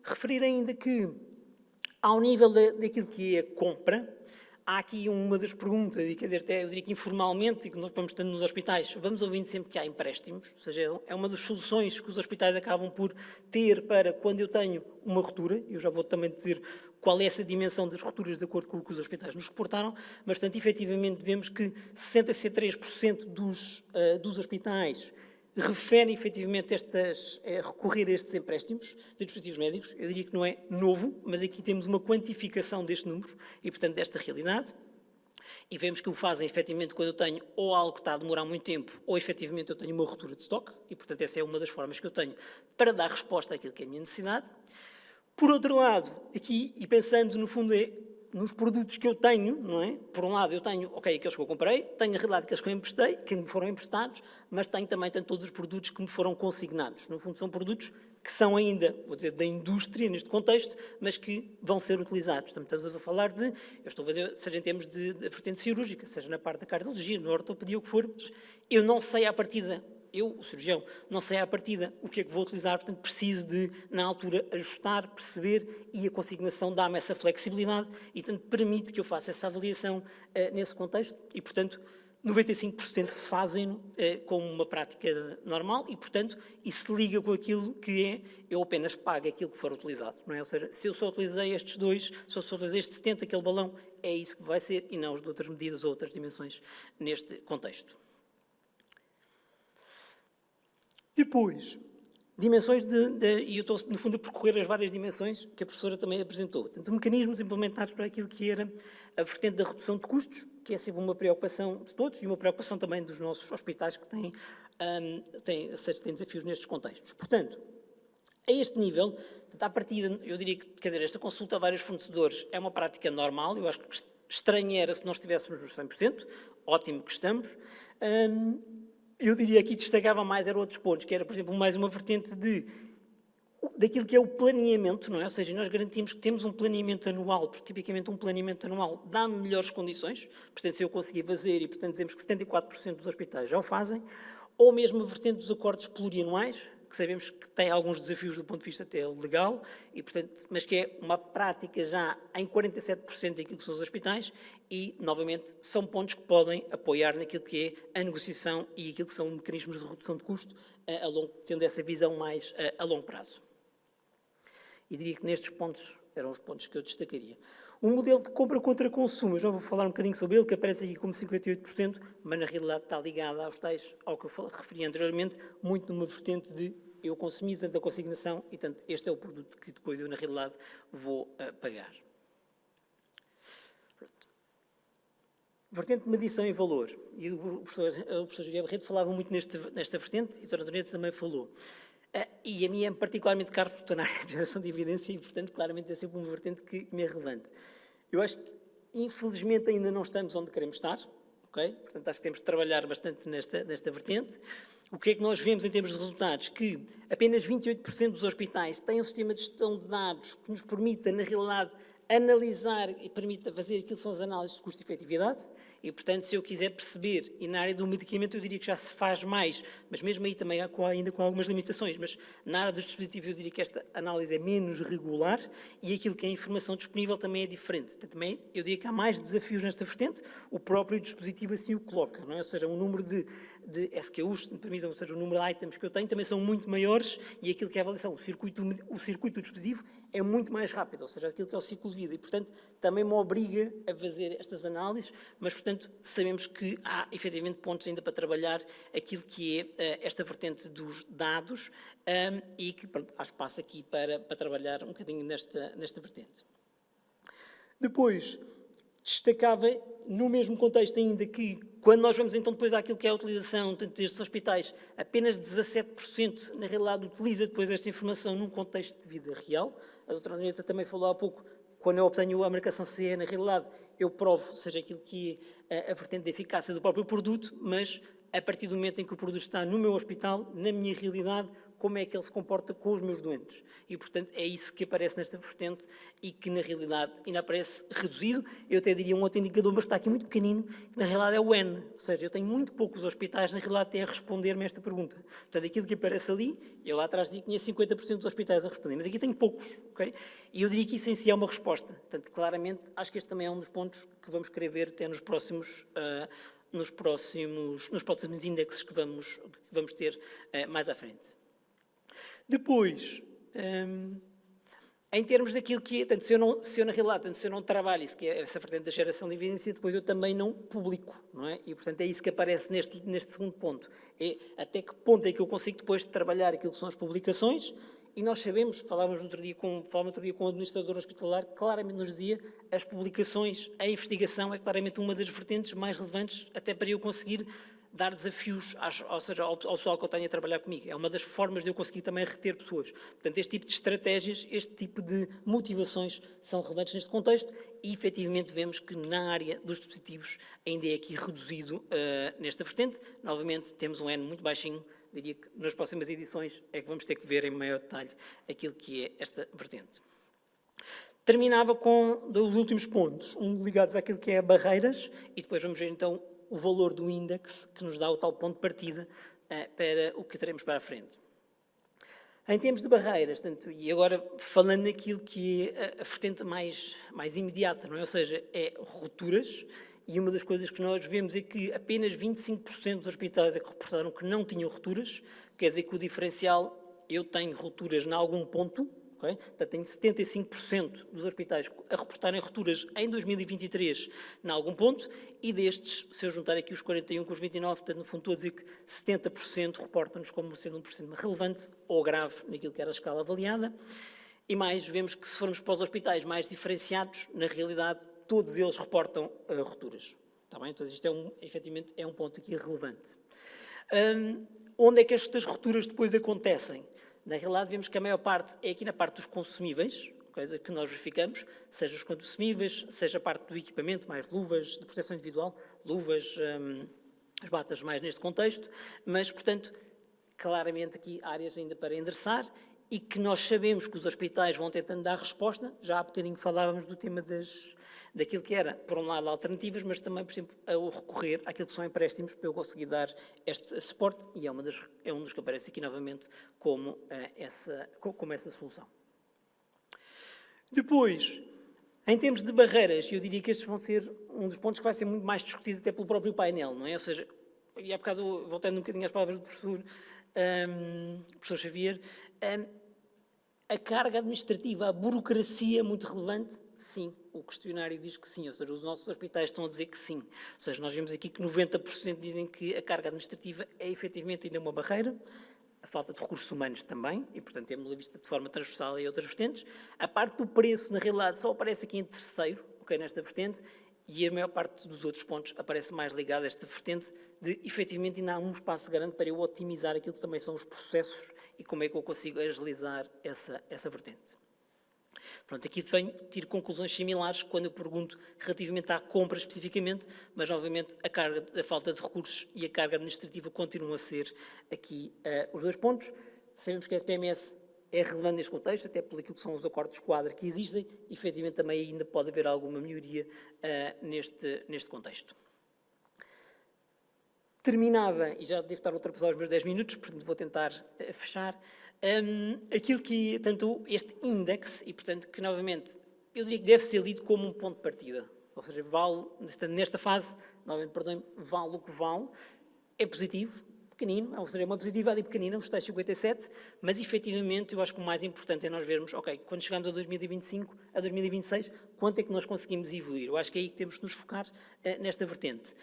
Referir ainda que, ao nível daquilo que é a compra, há aqui uma das perguntas, e quer dizer, até eu diria que informalmente, e que nós vamos estando nos hospitais, vamos ouvindo sempre que há empréstimos, ou seja, é uma das soluções que os hospitais acabam por ter para quando eu tenho uma ruptura, eu já vou também dizer qual é essa dimensão das rupturas de acordo com o que os hospitais nos reportaram, mas, portanto, efetivamente, vemos que 63% dos hospitais referem efetivamente recorrer a estes empréstimos de dispositivos médicos. Eu diria que não é novo, mas aqui temos uma quantificação deste número e, portanto, desta realidade. E vemos que o fazem efetivamente quando eu tenho ou algo que está a demorar muito tempo ou efetivamente eu tenho uma ruptura de estoque e, portanto, essa é uma das formas que eu tenho para dar resposta àquilo que é a minha necessidade. Por outro lado, aqui, e pensando no fundo nos produtos que eu tenho, não é? Por um lado eu tenho, aqueles que eu comprei, tenho a realidade aqueles que eu emprestei, que me foram emprestados, mas tenho também todos os produtos que me foram consignados. No fundo são produtos que são ainda, vou dizer, da indústria neste contexto, mas que vão ser utilizados. Estamos a falar eu estou a fazer, seja em termos de vertente cirúrgica, seja na parte da cardiologia, na ortopedia, o que for, mas eu não sei à partida, o cirurgião, não sei à partida o que é que vou utilizar, portanto preciso de, na altura, ajustar, perceber e a consignação dá-me essa flexibilidade e, portanto, permite que eu faça essa avaliação nesse contexto e, portanto, 95% fazem-no como uma prática normal e, portanto, isso liga com aquilo que é, eu apenas pago aquilo que for utilizado, não é? Ou seja, se eu só utilizei estes dois, se eu só utilizei este 70, aquele balão, é isso que vai ser e não as de outras medidas ou outras dimensões neste contexto. Depois, dimensões e eu estou, no fundo, a percorrer as várias dimensões que a professora também apresentou. Portanto, mecanismos implementados para aquilo que era a vertente da redução de custos, que é sempre uma preocupação de todos e uma preocupação também dos nossos hospitais que têm desafios nestes contextos. Portanto, a este nível, à partida, eu diria que, quer dizer, esta consulta a vários fornecedores é uma prática normal, eu acho que estranho era se nós estivéssemos nos 100%, ótimo que estamos. Eu diria que destacava mais eram outros pontos, que era, por exemplo, mais uma vertente daquilo que é o planeamento, não é? Ou seja, nós garantimos que temos um planeamento anual, porque tipicamente um planeamento anual dá-me melhores condições, portanto, se eu conseguir fazer, e portanto dizemos que 74% dos hospitais já o fazem, ou mesmo a vertente dos acordos plurianuais, que sabemos que tem alguns desafios do ponto de vista até legal, e, portanto, mas que é uma prática já em 47% daquilo que são os hospitais e, novamente, são pontos que podem apoiar naquilo que é a negociação e aquilo que são mecanismos de redução de custo, tendo essa visão mais a longo prazo. E diria que nestes pontos eram os pontos que eu destacaria. Um modelo de compra contra consumo, eu já vou falar um bocadinho sobre ele, que aparece aqui como 58%, mas na realidade está ligado aos tais, ao que eu referi anteriormente, muito numa vertente de eu consumi tanto a consignação e tanto este é o produto que depois eu na realidade vou pagar. Vertente de medição e valor, e o professor José Barreto falava muito nesta vertente e a doutora Antonieta também falou. E a minha é particularmente caro porque estou na área de geração de evidência e, portanto, claramente é sempre uma vertente que me é relevante. Eu acho que, infelizmente, ainda não estamos onde queremos estar, ok? Portanto, acho que temos de trabalhar bastante nesta vertente. O que é que nós vemos em termos de resultados? Que apenas 28% dos hospitais têm um sistema de gestão de dados que nos permita, na realidade, analisar e permita fazer aquilo que são as análises de custo e efetividade e, portanto, se eu quiser perceber, e na área do medicamento eu diria que já se faz mais, mas mesmo aí também ainda com algumas limitações, mas na área dos dispositivos eu diria que esta análise é menos regular e aquilo que é a informação disponível também é diferente. Portanto, também eu diria que há mais desafios nesta vertente, o próprio dispositivo assim o coloca, não é? Ou seja, um número de SKUs, me permitam, ou seja, o número de items que eu tenho também são muito maiores e aquilo que é a avaliação, o circuito do dispositivo é muito mais rápido, ou seja, aquilo que é o ciclo de vida e, portanto, também me obriga a fazer estas análises, mas, portanto, sabemos que há, efetivamente, pontos ainda para trabalhar aquilo que é esta vertente dos dados e que, pronto, há espaço aqui para trabalhar um bocadinho nesta vertente. Depois, destacava, no mesmo contexto ainda, que quando nós vamos então depois àquilo que é a utilização destes hospitais, apenas 17% na realidade utiliza depois esta informação num contexto de vida real. A doutora Antonieta também falou há pouco, quando eu obtenho a marcação CE, na realidade eu provo, seja aquilo que é a vertente de eficácia do próprio produto, mas a partir do momento em que o produto está no meu hospital, na minha realidade, como é que ele se comporta com os meus doentes. E, portanto, é isso que aparece nesta vertente e que, na realidade, ainda aparece reduzido. Eu até diria um outro indicador, mas está aqui muito pequenino, que na realidade é o N. Ou seja, eu tenho muito poucos hospitais, na realidade, até a responder-me esta pergunta. Portanto, aquilo que aparece ali, eu lá atrás digo que tinha 50% dos hospitais a responder, mas aqui tenho poucos, ok? E eu diria que isso em si é uma resposta. Portanto, claramente, acho que este também é um dos pontos que vamos querer ver até nos próximos índices que vamos ter mais à frente. Depois, em termos daquilo que é, tanto se eu na realidade, tanto se eu não trabalho isso, que é essa vertente da geração de evidência, depois eu também não publico, não é? E, portanto, é isso que aparece neste segundo ponto. É até que ponto é que eu consigo depois trabalhar aquilo que são as publicações. E nós sabemos, falávamos outro dia com o administrador hospitalar, claramente nos dizia as publicações, a investigação é claramente uma das vertentes mais relevantes até para eu conseguir dar desafios, ou seja, ao pessoal que eu tenho a trabalhar comigo. É uma das formas de eu conseguir também reter pessoas. Portanto, este tipo de estratégias, este tipo de motivações são relevantes neste contexto e, efetivamente, vemos que na área dos dispositivos ainda é aqui reduzido nesta vertente. Novamente, temos um N muito baixinho. Diria que nas próximas edições é que vamos ter que ver em maior detalhe aquilo que é esta vertente. Terminava com dois últimos pontos, um ligados àquilo que é barreiras, e depois vamos ver então o valor do índice que nos dá o tal ponto de partida para o que teremos para a frente. Em termos de barreiras, tanto, e agora falando naquilo que é a vertente mais imediata, não é? Ou seja, é rupturas. E uma das coisas que nós vemos é que apenas 25% dos hospitais é que reportaram que não tinham rupturas, quer dizer que o diferencial, eu tenho rupturas em algum ponto, okay? Portanto, tenho 75% dos hospitais a reportarem rupturas em 2023 em algum ponto, e destes, se eu juntar aqui os 41 com os 29, portanto, no fundo estou a dizer que 70% reportam-nos como sendo um problema relevante ou grave naquilo que era a escala avaliada, e mais, vemos que se formos para os hospitais mais diferenciados, na realidade, todos eles reportam rupturas. Está bem? Então, isto efetivamente é um ponto aqui relevante. Onde é que estas rupturas depois acontecem? Na realidade, vemos que a maior parte é aqui na parte dos consumíveis, coisa que nós verificamos, seja os consumíveis, seja a parte do equipamento, mais luvas de proteção individual, luvas, as batas mais neste contexto, mas, portanto, claramente aqui áreas ainda para endereçar, e que nós sabemos que os hospitais vão tentando dar resposta. Já há bocadinho falávamos do tema daquilo que era, por um lado, alternativas, mas também, por exemplo, o recorrer àquilo que são empréstimos para eu conseguir dar este suporte, e é um dos que aparece aqui novamente como essa solução. Depois, em termos de barreiras, eu diria que estes vão ser um dos pontos que vai ser muito mais discutido até pelo próprio painel, não é? Ou seja, e há bocado, voltando um bocadinho às palavras do professor Xavier, a carga administrativa, a burocracia é muito relevante? Sim, o questionário diz que sim, ou seja, os nossos hospitais estão a dizer que sim. Ou seja, nós vemos aqui que 90% dizem que a carga administrativa é efetivamente ainda uma barreira, a falta de recursos humanos também, e portanto temos-la vista de forma transversal em outras vertentes. A parte do preço, na realidade, só aparece aqui em terceiro, okay, nesta vertente, e a maior parte dos outros pontos aparece mais ligada a esta vertente de, efetivamente, ainda há um espaço grande para eu otimizar aquilo que também são os processos e como é que eu consigo agilizar essa vertente. Pronto, aqui tiro conclusões similares quando eu pergunto relativamente à compra especificamente, mas, obviamente, a falta de recursos e a carga administrativa continuam a ser aqui os dois pontos. Sabemos que a SPMS é relevante neste contexto, até por aquilo que são os acordos de quadro que existem, e, efetivamente, também ainda pode haver alguma melhoria neste contexto. Terminava, e já devo estar a ultrapassar os meus 10 minutos, portanto vou tentar fechar, aquilo que, tanto este índice, e portanto que novamente, eu diria que deve ser lido como um ponto de partida, ou seja, vale, nesta fase, novamente, perdoem-me, vale o que vale, é positivo, pequenino, ou seja, é uma positividade pequenina, os tais 57, mas efetivamente eu acho que o mais importante é nós vermos, ok, quando chegamos a 2025, a 2026, quanto é que nós conseguimos evoluir? Eu acho que é aí que temos de nos focar nesta vertente.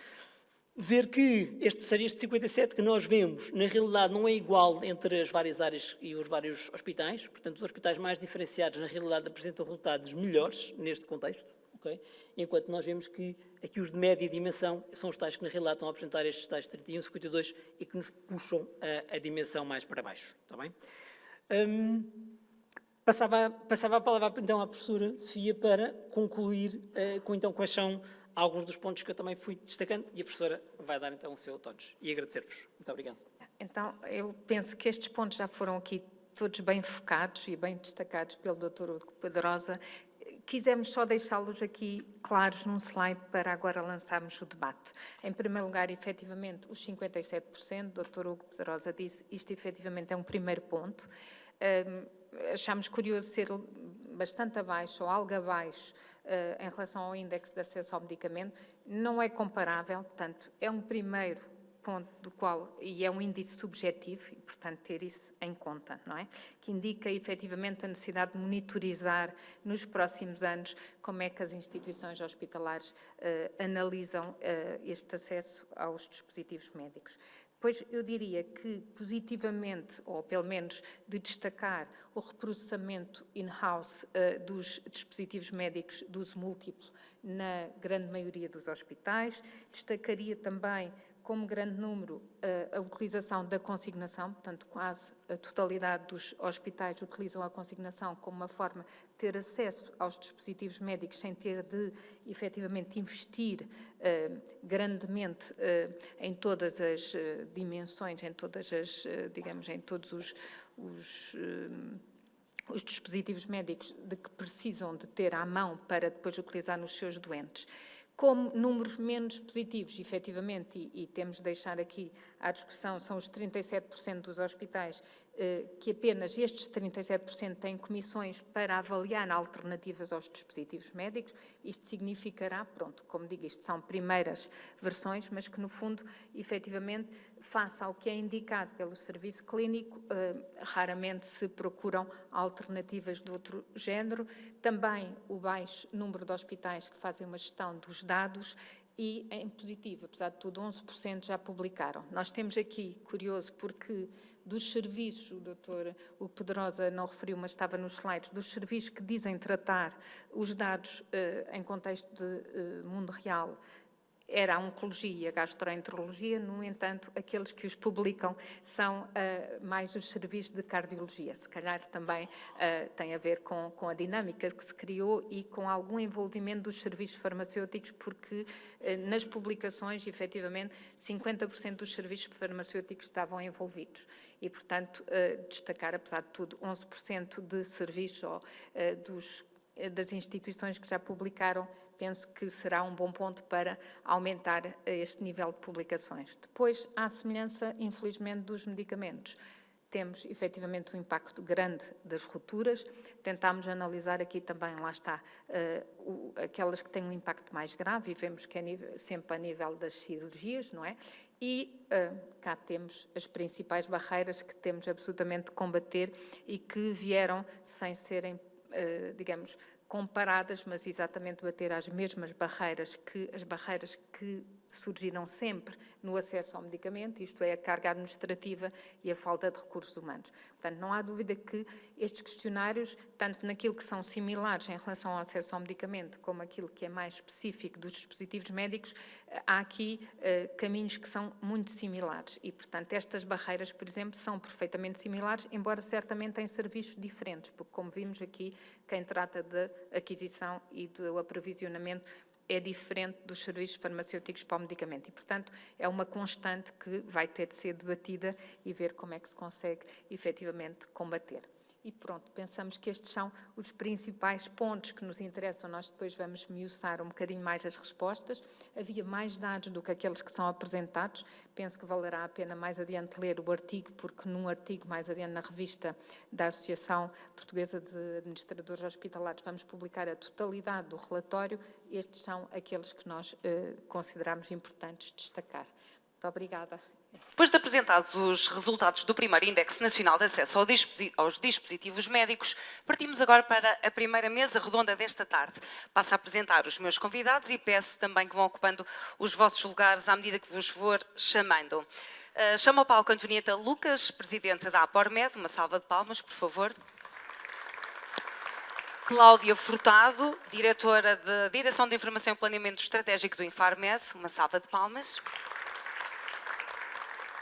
Dizer que este 57 que nós vemos, na realidade, não é igual entre as várias áreas e os vários hospitais. Portanto, os hospitais mais diferenciados, na realidade, apresentam resultados melhores neste contexto. Okay? Enquanto nós vemos que aqui os de média dimensão são os tais que, na realidade, estão a apresentar estes tais 31, 52 e que nos puxam a dimensão mais para baixo. Está bem? Passava a palavra, então, à professora Sofia para concluir com, então, quais são alguns dos pontos que eu também fui destacando e a professora vai dar então o seu todos. E agradecer-vos. Muito obrigado. Então, eu penso que estes pontos já foram aqui todos bem focados e bem destacados pelo Dr. Hugo Pedrosa. Quisemos só deixá-los aqui claros num slide para agora lançarmos o debate. Em primeiro lugar, efetivamente, os 57%, o Dr. Hugo Pedrosa disse, isto efetivamente é um primeiro ponto. Achámos curioso ser bastante abaixo ou algo abaixo em relação ao índice de acesso ao medicamento. Não é comparável, portanto, é um primeiro ponto do qual, e é um índice subjetivo, e, portanto, ter isso em conta, não é? Que indica, efetivamente, a necessidade de monitorizar nos próximos anos como é que as instituições hospitalares analisam este acesso aos dispositivos médicos. Depois, eu diria que, positivamente, ou pelo menos de destacar o reprocessamento in-house dos dispositivos médicos de uso múltiplo na grande maioria dos hospitais, destacaria também como grande número a utilização da consignação, portanto, quase a totalidade dos hospitais utilizam a consignação como uma forma de ter acesso aos dispositivos médicos sem ter de, efetivamente, investir grandemente em todas as dimensões, em todas as, digamos, em todos os dispositivos médicos de que precisam de ter à mão para depois utilizar nos seus doentes. Como números menos positivos, efetivamente, e temos de deixar aqui à discussão, são os 37% dos hospitais, que apenas estes 37% têm comissões para avaliar alternativas aos dispositivos médicos. Isto significará, pronto, como digo, isto são primeiras versões, mas que no fundo, efetivamente, face ao que é indicado pelo serviço clínico, raramente se procuram alternativas de outro género. Também o baixo número de hospitais que fazem uma gestão dos dados e, em positivo, apesar de tudo, 11% já publicaram. Nós temos aqui, curioso, porque dos serviços, o Dr. Hugo Pedrosa não referiu, mas estava nos slides, dos serviços que dizem tratar os dados em contexto de mundo real, era a oncologia e a gastroenterologia, no entanto, aqueles que os publicam são mais os serviços de cardiologia. Se calhar também tem a ver com a dinâmica que se criou e com algum envolvimento dos serviços farmacêuticos, porque nas publicações, efetivamente, 50% dos serviços farmacêuticos estavam envolvidos. E, portanto, destacar, apesar de tudo, 11% de serviços ou das instituições que já publicaram, penso que será um bom ponto para aumentar este nível de publicações. Depois, à semelhança, infelizmente, dos medicamentos, temos efetivamente um impacto grande das rupturas. Tentámos analisar aqui também, lá está, aquelas que têm um impacto mais grave, e vemos que é sempre a nível das cirurgias, não é? E cá temos as principais barreiras que temos absolutamente de combater e que vieram sem serem, digamos, comparadas, mas exatamente bater às mesmas barreiras que as barreiras que surgiram sempre no acesso ao medicamento, isto é, a carga administrativa e a falta de recursos humanos. Portanto, não há dúvida que estes questionários, tanto naquilo que são similares em relação ao acesso ao medicamento, como aquilo que é mais específico dos dispositivos médicos, há aqui caminhos que são muito similares e, portanto, estas barreiras, por exemplo, são perfeitamente similares, embora certamente em serviços diferentes, porque, como vimos aqui, quem trata da aquisição e do aprovisionamento é diferente dos serviços farmacêuticos para o medicamento e, portanto, é uma constante que vai ter de ser debatida e ver como é que se consegue efetivamente combater. E pronto, pensamos que estes são os principais pontos que nos interessam. Nós depois vamos esmiuçar um bocadinho mais as respostas. Havia mais dados do que aqueles que são apresentados. Penso que valerá a pena mais adiante ler o artigo, porque num artigo mais adiante na revista da Associação Portuguesa de Administradores Hospitalares vamos publicar a totalidade do relatório. Estes são aqueles que nós consideramos importantes destacar. Muito obrigada. Depois de apresentados os resultados do primeiro Índice Nacional de Acesso aos Dispositivos Médicos, partimos agora para a primeira mesa redonda desta tarde. Passo a apresentar os meus convidados e peço também que vão ocupando os vossos lugares à medida que vos for chamando. Chamo ao palco Antonieta Lucas, presidente da APORMED. Uma salva de palmas, por favor. Cláudia Furtado, diretora da Direção de Informação e Planeamento Estratégico do Infarmed. Uma salva de palmas.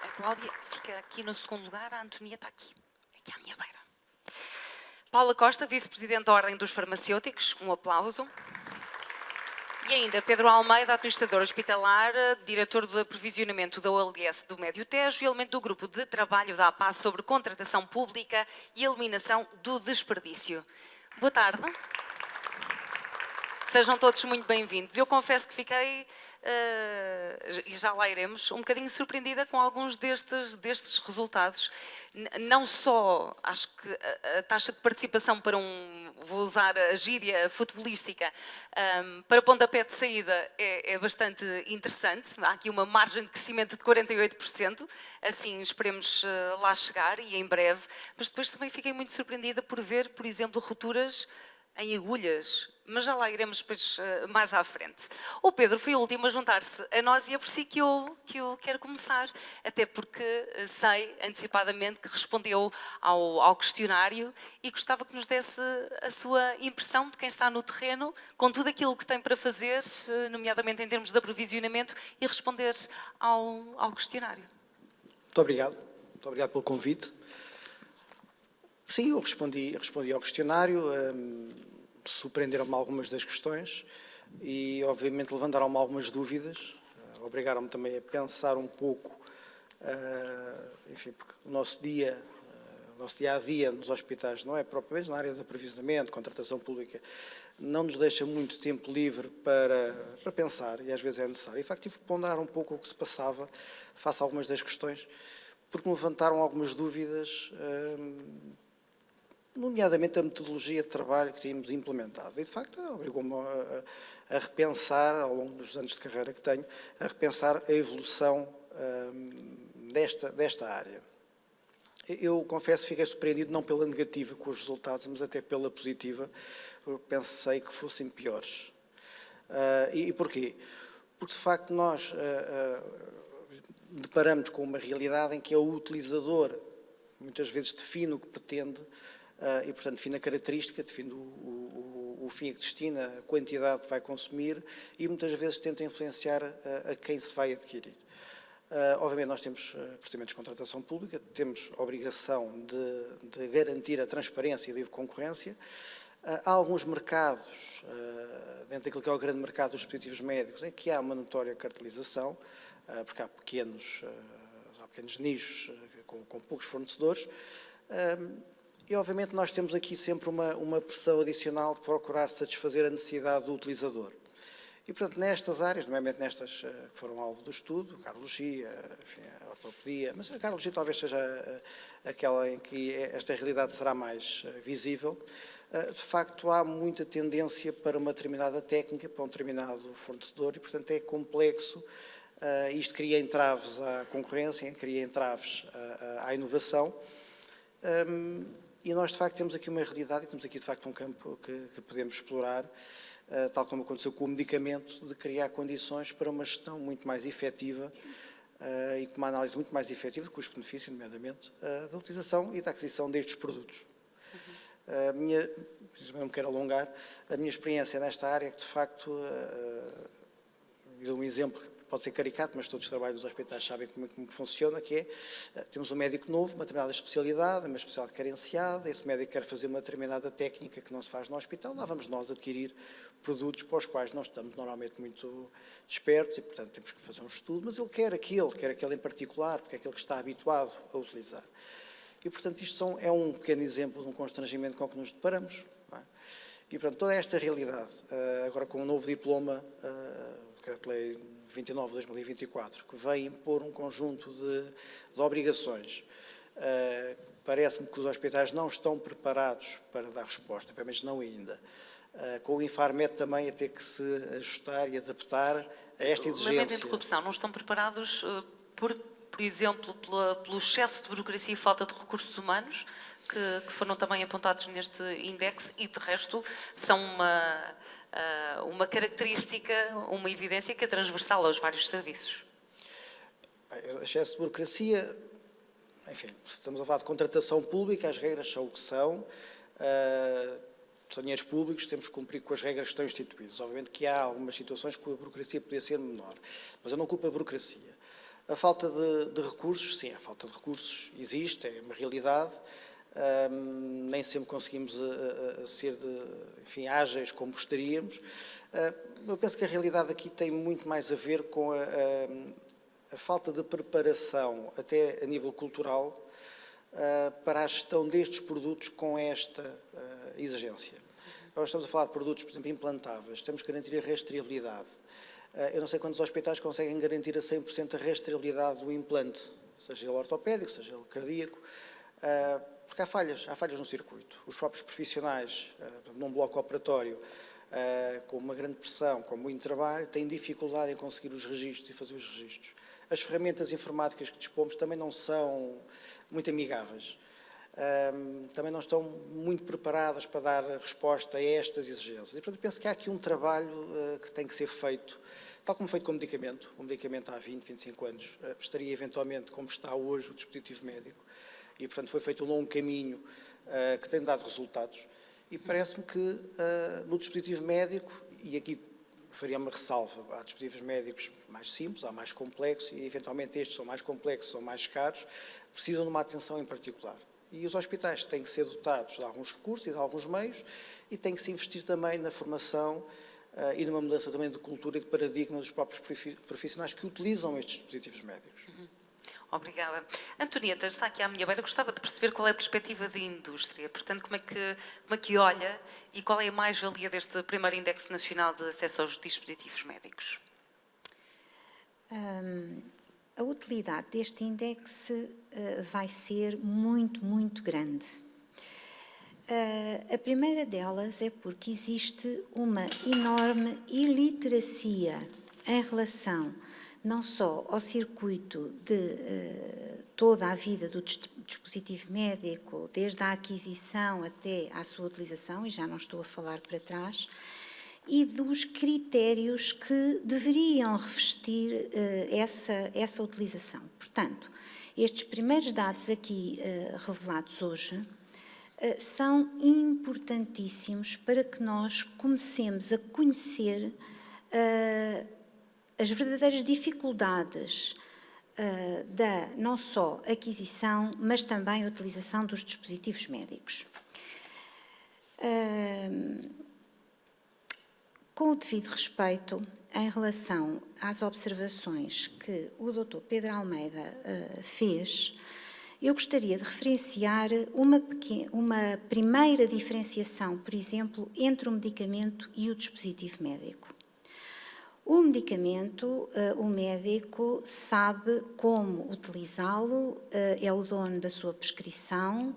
A Cláudia fica aqui no segundo lugar, a Antonieta aqui à minha beira. Paula Costa, vice-presidente da Ordem dos Farmacêuticos, um aplauso. E ainda Pedro Almeida, administrador hospitalar, diretor do aprovisionamento da OLS do Médio Tejo e elemento do grupo de trabalho da APAS sobre contratação pública e eliminação do desperdício. Boa tarde. Sejam todos muito bem-vindos. Eu confesso que fiquei, e já lá iremos, um bocadinho surpreendida com alguns destes resultados. Não só acho que a taxa de participação para vou usar a gíria futebolística, para pontapé de saída é bastante interessante. Há aqui uma margem de crescimento de 48%, assim esperemos lá chegar e em breve. Mas depois também fiquei muito surpreendida por ver, por exemplo, rupturas em agulhas, mas já lá iremos depois mais à frente. O Pedro foi o último a juntar-se a nós e é por si que eu quero começar, até porque sei antecipadamente que respondeu ao questionário e gostava que nos desse a sua impressão de quem está no terreno, com tudo aquilo que tem para fazer, nomeadamente em termos de aprovisionamento, e responder ao questionário. Muito obrigado pelo convite. Sim, eu respondi ao questionário, surpreenderam-me algumas das questões e, obviamente, levantaram-me algumas dúvidas, obrigaram-me também a pensar um pouco, enfim, porque o nosso dia-a-dia nos hospitais não é propriamente na área de aprovisionamento, contratação pública, não nos deixa muito tempo livre para pensar e às vezes é necessário. E, de facto, tive que ponderar um pouco o que se passava face a algumas das questões, porque me levantaram algumas dúvidas, nomeadamente a metodologia de trabalho que tínhamos implementado. E, de facto, obrigou-me a repensar, ao longo dos anos de carreira que tenho, a repensar a evolução desta área. Eu confesso que fiquei surpreendido não pela negativa com os resultados, mas até pela positiva. Eu pensei que fossem piores. E porquê? Porque, de facto, nós deparamos com uma realidade em que é o utilizador, muitas vezes define o que pretende, e, portanto, define a característica, define o fim a que destina, a quantidade que vai consumir e muitas vezes tenta influenciar a quem se vai adquirir. Obviamente, nós temos procedimentos de contratação pública, temos a obrigação de garantir a transparência e a livre concorrência. Há alguns mercados, dentro daquilo que é o grande mercado dos dispositivos médicos, em que há uma notória cartelização, porque há pequenos nichos com poucos fornecedores. E, obviamente, nós temos aqui sempre uma pressão adicional de procurar satisfazer a necessidade do utilizador. E, portanto, nestas áreas, nomeadamente nestas que foram alvo do estudo, a cardiologia, enfim, a ortopedia, mas a cardiologia talvez seja aquela em que esta realidade será mais visível, de facto há muita tendência para uma determinada técnica, para um determinado fornecedor e, portanto, é complexo. Isto cria entraves à concorrência, cria entraves à inovação. E nós, de facto, temos aqui uma realidade e temos aqui, de facto, um campo que podemos explorar, tal como aconteceu com o medicamento, de criar condições para uma gestão muito mais efetiva e com uma análise muito mais efetiva, de custo-benefício, nomeadamente, da utilização e da aquisição destes produtos. Não me quero alongar, a minha experiência nesta área é que, de facto, dou um exemplo que pode ser caricato, mas todos que trabalham nos hospitais sabem como funciona, que é, temos um médico novo, uma determinada especialidade, uma especialidade carenciada, esse médico quer fazer uma determinada técnica que não se faz no hospital, lá vamos nós adquirir produtos para os quais nós estamos normalmente muito despertos e, portanto, temos que fazer um estudo, mas ele quer aquele em particular, porque é aquele que está habituado a utilizar. E, portanto, isto é um pequeno exemplo de um constrangimento com que nos deparamos. Não é? E, portanto, toda esta realidade, agora com um novo diploma, Decreto-Lei 29 de 2024, que vem impor um conjunto de obrigações. Parece-me que os hospitais não estão preparados para dar resposta, pelo menos não ainda. Com o Infarmed também a ter que se ajustar e adaptar a esta exigência. Lamento a interrupção, não estão preparados, por exemplo, pelo excesso de burocracia e falta de recursos humanos, que foram também apontados neste índice e, de resto, são uma característica, uma evidência que é transversal aos vários serviços. Excesso de burocracia, enfim, se estamos a falar de contratação pública, as regras são o que são. São dinheiros públicos, temos que cumprir com as regras que estão instituídas. Obviamente que há algumas situações que a burocracia poderia ser menor, mas eu não culpo a burocracia. A falta de recursos, sim, a falta de recursos existe, é uma realidade. nem sempre conseguimos ser, enfim, ágeis como gostaríamos. Eu penso que a realidade aqui tem muito mais a ver com a falta de preparação, até a nível cultural, para a gestão destes produtos com esta exigência. Nós estamos a falar de produtos, por exemplo, implantáveis, temos que garantir a rastreabilidade. Eu não sei quantos hospitais conseguem garantir a 100% a rastreabilidade do implante, seja ele ortopédico, seja ele cardíaco, porque há falhas no circuito. Os próprios profissionais, num bloco operatório, com uma grande pressão, com muito trabalho, têm dificuldade em conseguir os registros e fazer os registros. As ferramentas informáticas que dispomos também não são muito amigáveis. Também não estão muito preparadas para dar resposta a estas exigências. E, portanto, penso que há aqui um trabalho que tem que ser feito, tal como feito com o medicamento. O medicamento há 20, 25 anos estaria eventualmente como está hoje o dispositivo médico. E, portanto, foi feito um longo caminho que tem dado resultados. E parece-me que no dispositivo médico, e aqui faria uma ressalva, há dispositivos médicos mais simples, há mais complexos, e eventualmente estes são mais complexos, são mais caros, precisam de uma atenção em particular. E os hospitais têm que ser dotados de alguns recursos e de alguns meios, e tem que se investir também na formação e numa mudança também de cultura e de paradigma dos próprios profissionais que utilizam estes dispositivos médicos. Obrigada. Antonieta, está aqui à minha beira. Gostava de perceber qual é a perspectiva da indústria. Portanto, como é que olha e qual é a mais-valia deste primeiro Índice Nacional de Acesso aos Dispositivos Médicos? A utilidade deste índice vai ser muito, muito grande. A primeira delas é porque existe uma enorme iliteracia em relação não só ao circuito de toda a vida do dispositivo médico, desde a aquisição até à sua utilização, e já não estou a falar para trás, e dos critérios que deveriam revestir essa utilização. Portanto, estes primeiros dados aqui revelados hoje são importantíssimos para que nós comecemos a conhecer as verdadeiras dificuldades da não só aquisição, mas também a utilização dos dispositivos médicos. Com o devido respeito, em relação às observações que o Dr. Pedro Almeida fez, eu gostaria de referenciar uma primeira diferenciação, por exemplo, entre o medicamento e o dispositivo médico. O medicamento, o médico sabe como utilizá-lo, é o dono da sua prescrição,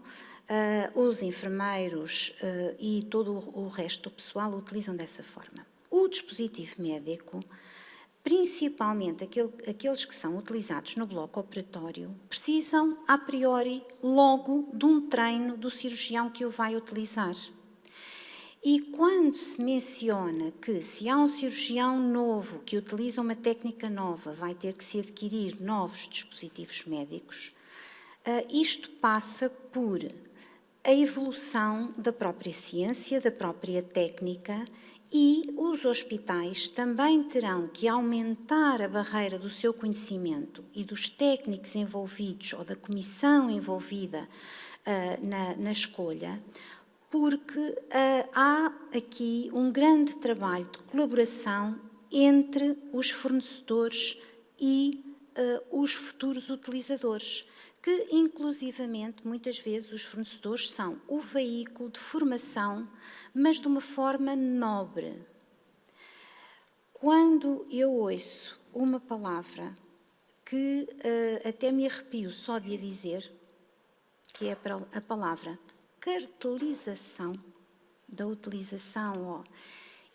os enfermeiros e todo o resto do pessoal o utilizam dessa forma. O dispositivo médico, principalmente aqueles que são utilizados no bloco operatório, precisam, a priori, logo de um treino do cirurgião que o vai utilizar. E quando se menciona que se há um cirurgião novo que utiliza uma técnica nova, vai ter que se adquirir novos dispositivos médicos, isto passa por a evolução da própria ciência, da própria técnica, e os hospitais também terão que aumentar a barreira do seu conhecimento e dos técnicos envolvidos ou da comissão envolvida na escolha, porque há aqui um grande trabalho de colaboração entre os fornecedores e os futuros utilizadores, que inclusivamente muitas vezes os fornecedores são o veículo de formação, mas de uma forma nobre. Quando eu ouço uma palavra que até me arrepio só de a dizer, que é a palavra cartelização da utilização,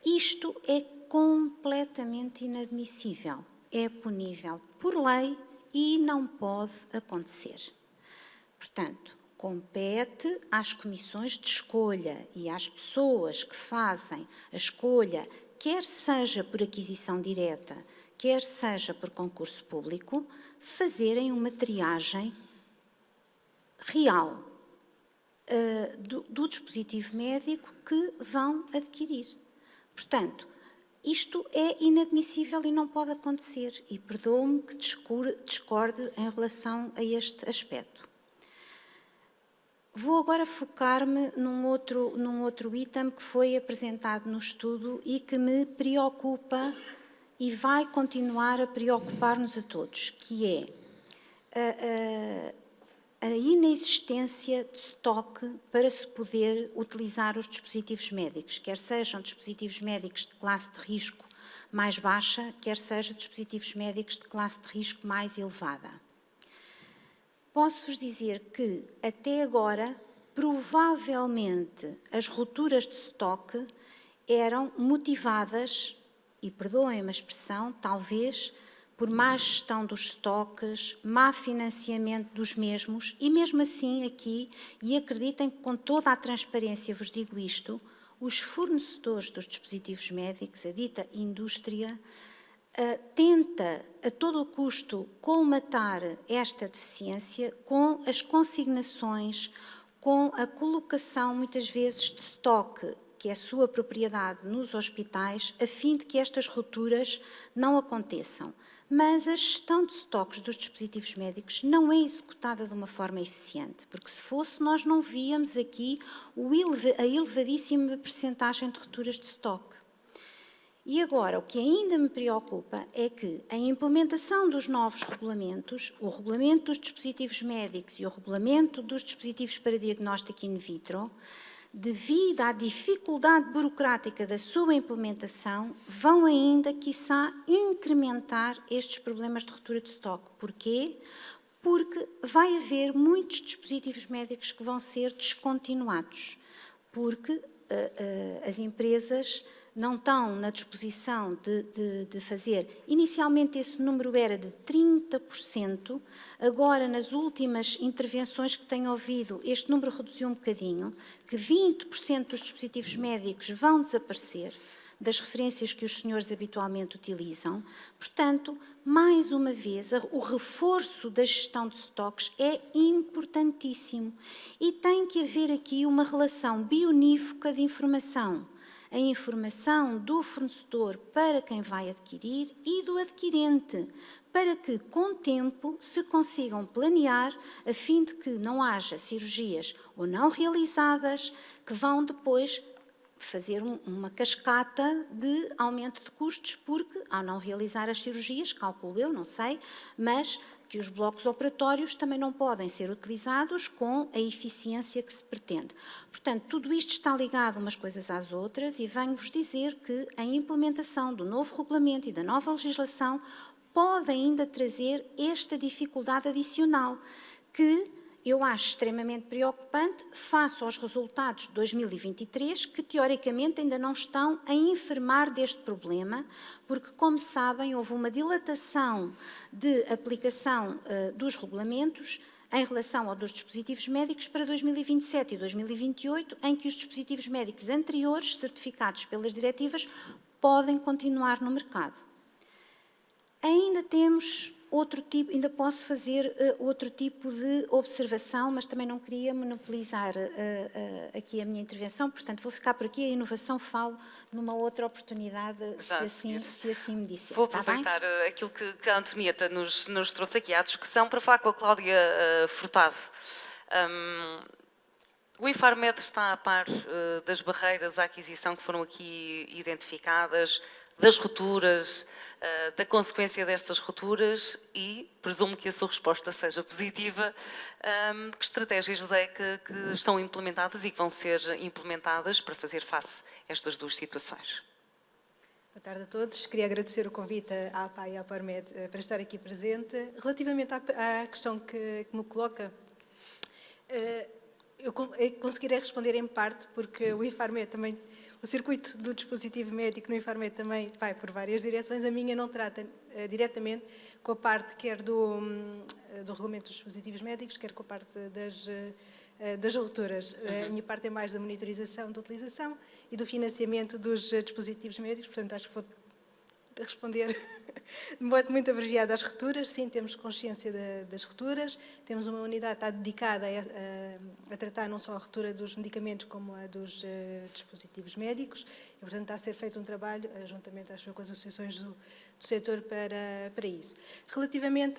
isto é completamente inadmissível, é punível por lei e não pode acontecer. Portanto, compete às comissões de escolha e às pessoas que fazem a escolha, quer seja por aquisição direta, quer seja por concurso público, fazerem uma triagem real do dispositivo médico que vão adquirir. Portanto, isto é inadmissível e não pode acontecer, e perdoe-me que discorde em relação a este aspecto. Vou agora focar-me num outro item que foi apresentado no estudo e que me preocupa e vai continuar a preocupar-nos a todos, que é a inexistência de estoque para se poder utilizar os dispositivos médicos, quer sejam dispositivos médicos de classe de risco mais baixa, quer sejam dispositivos médicos de classe de risco mais elevada. Posso-vos dizer que, até agora, provavelmente as rupturas de estoque eram motivadas, e perdoem-me a expressão, talvez por má gestão dos estoques, má financiamento dos mesmos, e mesmo assim aqui, e acreditem que com toda a transparência vos digo isto, os fornecedores dos dispositivos médicos, a dita indústria, tenta a todo o custo colmatar esta deficiência com as consignações, com a colocação muitas vezes de estoque, que é sua propriedade nos hospitais, a fim de que estas rupturas não aconteçam. Mas a gestão de estoques dos dispositivos médicos não é executada de uma forma eficiente, porque se fosse nós não víamos aqui a elevadíssima percentagem de rupturas de estoque. E agora, o que ainda me preocupa é que a implementação dos novos regulamentos, o regulamento dos dispositivos médicos e o regulamento dos dispositivos para diagnóstico in vitro, devido à dificuldade burocrática da sua implementação, vão ainda, quiçá, incrementar estes problemas de ruptura de estoque. Porquê? Porque vai haver muitos dispositivos médicos que vão ser descontinuados, porque as empresas não estão na disposição de fazer. Inicialmente esse número era de 30%, agora nas últimas intervenções que tenho ouvido este número reduziu um bocadinho, que 20% dos dispositivos médicos vão desaparecer das referências que os senhores habitualmente utilizam. Portanto, mais uma vez, o reforço da gestão de estoques é importantíssimo e tem que haver aqui uma relação bionívoca de informação. A informação do fornecedor para quem vai adquirir e do adquirente, para que, com o tempo, se consigam planear a fim de que não haja cirurgias ou não realizadas que vão depois fazer uma cascata de aumento de custos, porque, ao não realizar as cirurgias, calculo eu, não sei, mas que os blocos operatórios também não podem ser utilizados com a eficiência que se pretende. Portanto, tudo isto está ligado umas coisas às outras e venho-vos dizer que a implementação do novo regulamento e da nova legislação pode ainda trazer esta dificuldade adicional, que eu acho extremamente preocupante face aos resultados de 2023, que teoricamente ainda não estão a informar deste problema, porque, como sabem, houve uma dilatação de aplicação dos regulamentos em relação aos dos dispositivos médicos para 2027 e 2028, em que os dispositivos médicos anteriores, certificados pelas diretivas, podem continuar no mercado. Ainda temos outro tipo, ainda posso fazer outro tipo de observação, mas também não queria monopolizar aqui a minha intervenção, portanto vou ficar por aqui, a inovação falo numa outra oportunidade, se assim me disser. Vou aproveitar aquilo que a Antonieta nos trouxe aqui à discussão para falar com a Cláudia Furtado. O Infarmed está a par das barreiras à aquisição que foram aqui identificadas, das rupturas, da consequência destas rupturas e presumo que a sua resposta seja positiva. Que estratégias é que estão implementadas e que vão ser implementadas para fazer face a estas duas situações? Boa tarde a todos. Queria agradecer o convite à APA e à Parmed para estar aqui presente. Relativamente à questão que me coloca, eu conseguirei responder em parte, porque o Infarmed também, o circuito do dispositivo médico no Infarmed também vai por várias direções. A minha não trata diretamente com a parte quer do regulamento dos dispositivos médicos, quer com a parte das rupturas. A minha parte é mais da monitorização da utilização e do financiamento dos dispositivos médicos, portanto acho que vou responder de modo muito abreviado às rupturas. Sim, temos consciência das rupturas, temos uma unidade que está dedicada a tratar não só a ruptura dos medicamentos como a dos dispositivos médicos e, portanto, está a ser feito um trabalho, juntamente com as associações do setor para isso. Relativamente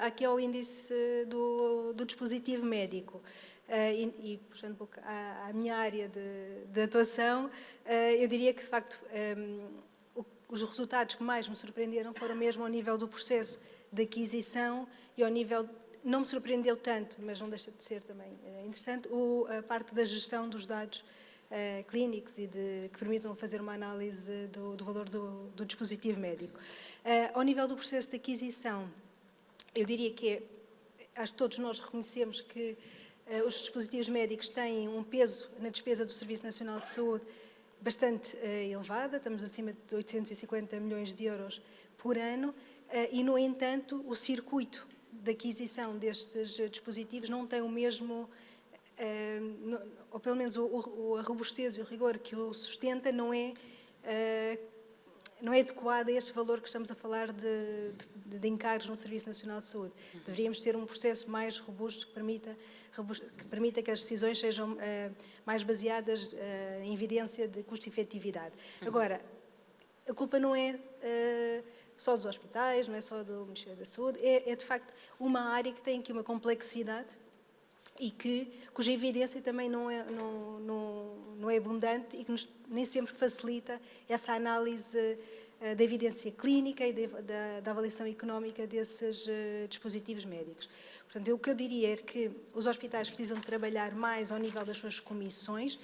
Aqui é o índice do dispositivo médico. E puxando um pouco à minha área de atuação, eu diria que, de facto, os resultados que mais me surpreenderam foram mesmo ao nível do processo de aquisição e ao nível, não me surpreendeu tanto, mas não deixa de ser também interessante, a parte da gestão dos dados clínicos e que permitam fazer uma análise do valor do dispositivo médico. Ao nível do processo de aquisição, eu diria que acho que todos nós reconhecemos que os dispositivos médicos têm um peso na despesa do Serviço Nacional de Saúde bastante elevada, estamos acima de 850 milhões de euros por ano, e, no entanto, o circuito de aquisição destes dispositivos não tem o mesmo, ou pelo menos a robustez e o rigor que o sustenta não é adequado a este valor que estamos a falar de encargos no Serviço Nacional de Saúde. Deveríamos ter um processo mais robusto que permita que as decisões sejam mais baseadas em evidência de custo-efetividade. Agora, a culpa não é só dos hospitais, não é só do Ministério da Saúde, é de facto uma área que tem aqui uma complexidade e cuja evidência também não é abundante e que nem sempre facilita essa análise da evidência clínica e da avaliação económica desses dispositivos médicos. Portanto, o que eu diria é que os hospitais precisam de trabalhar mais ao nível das suas comissões.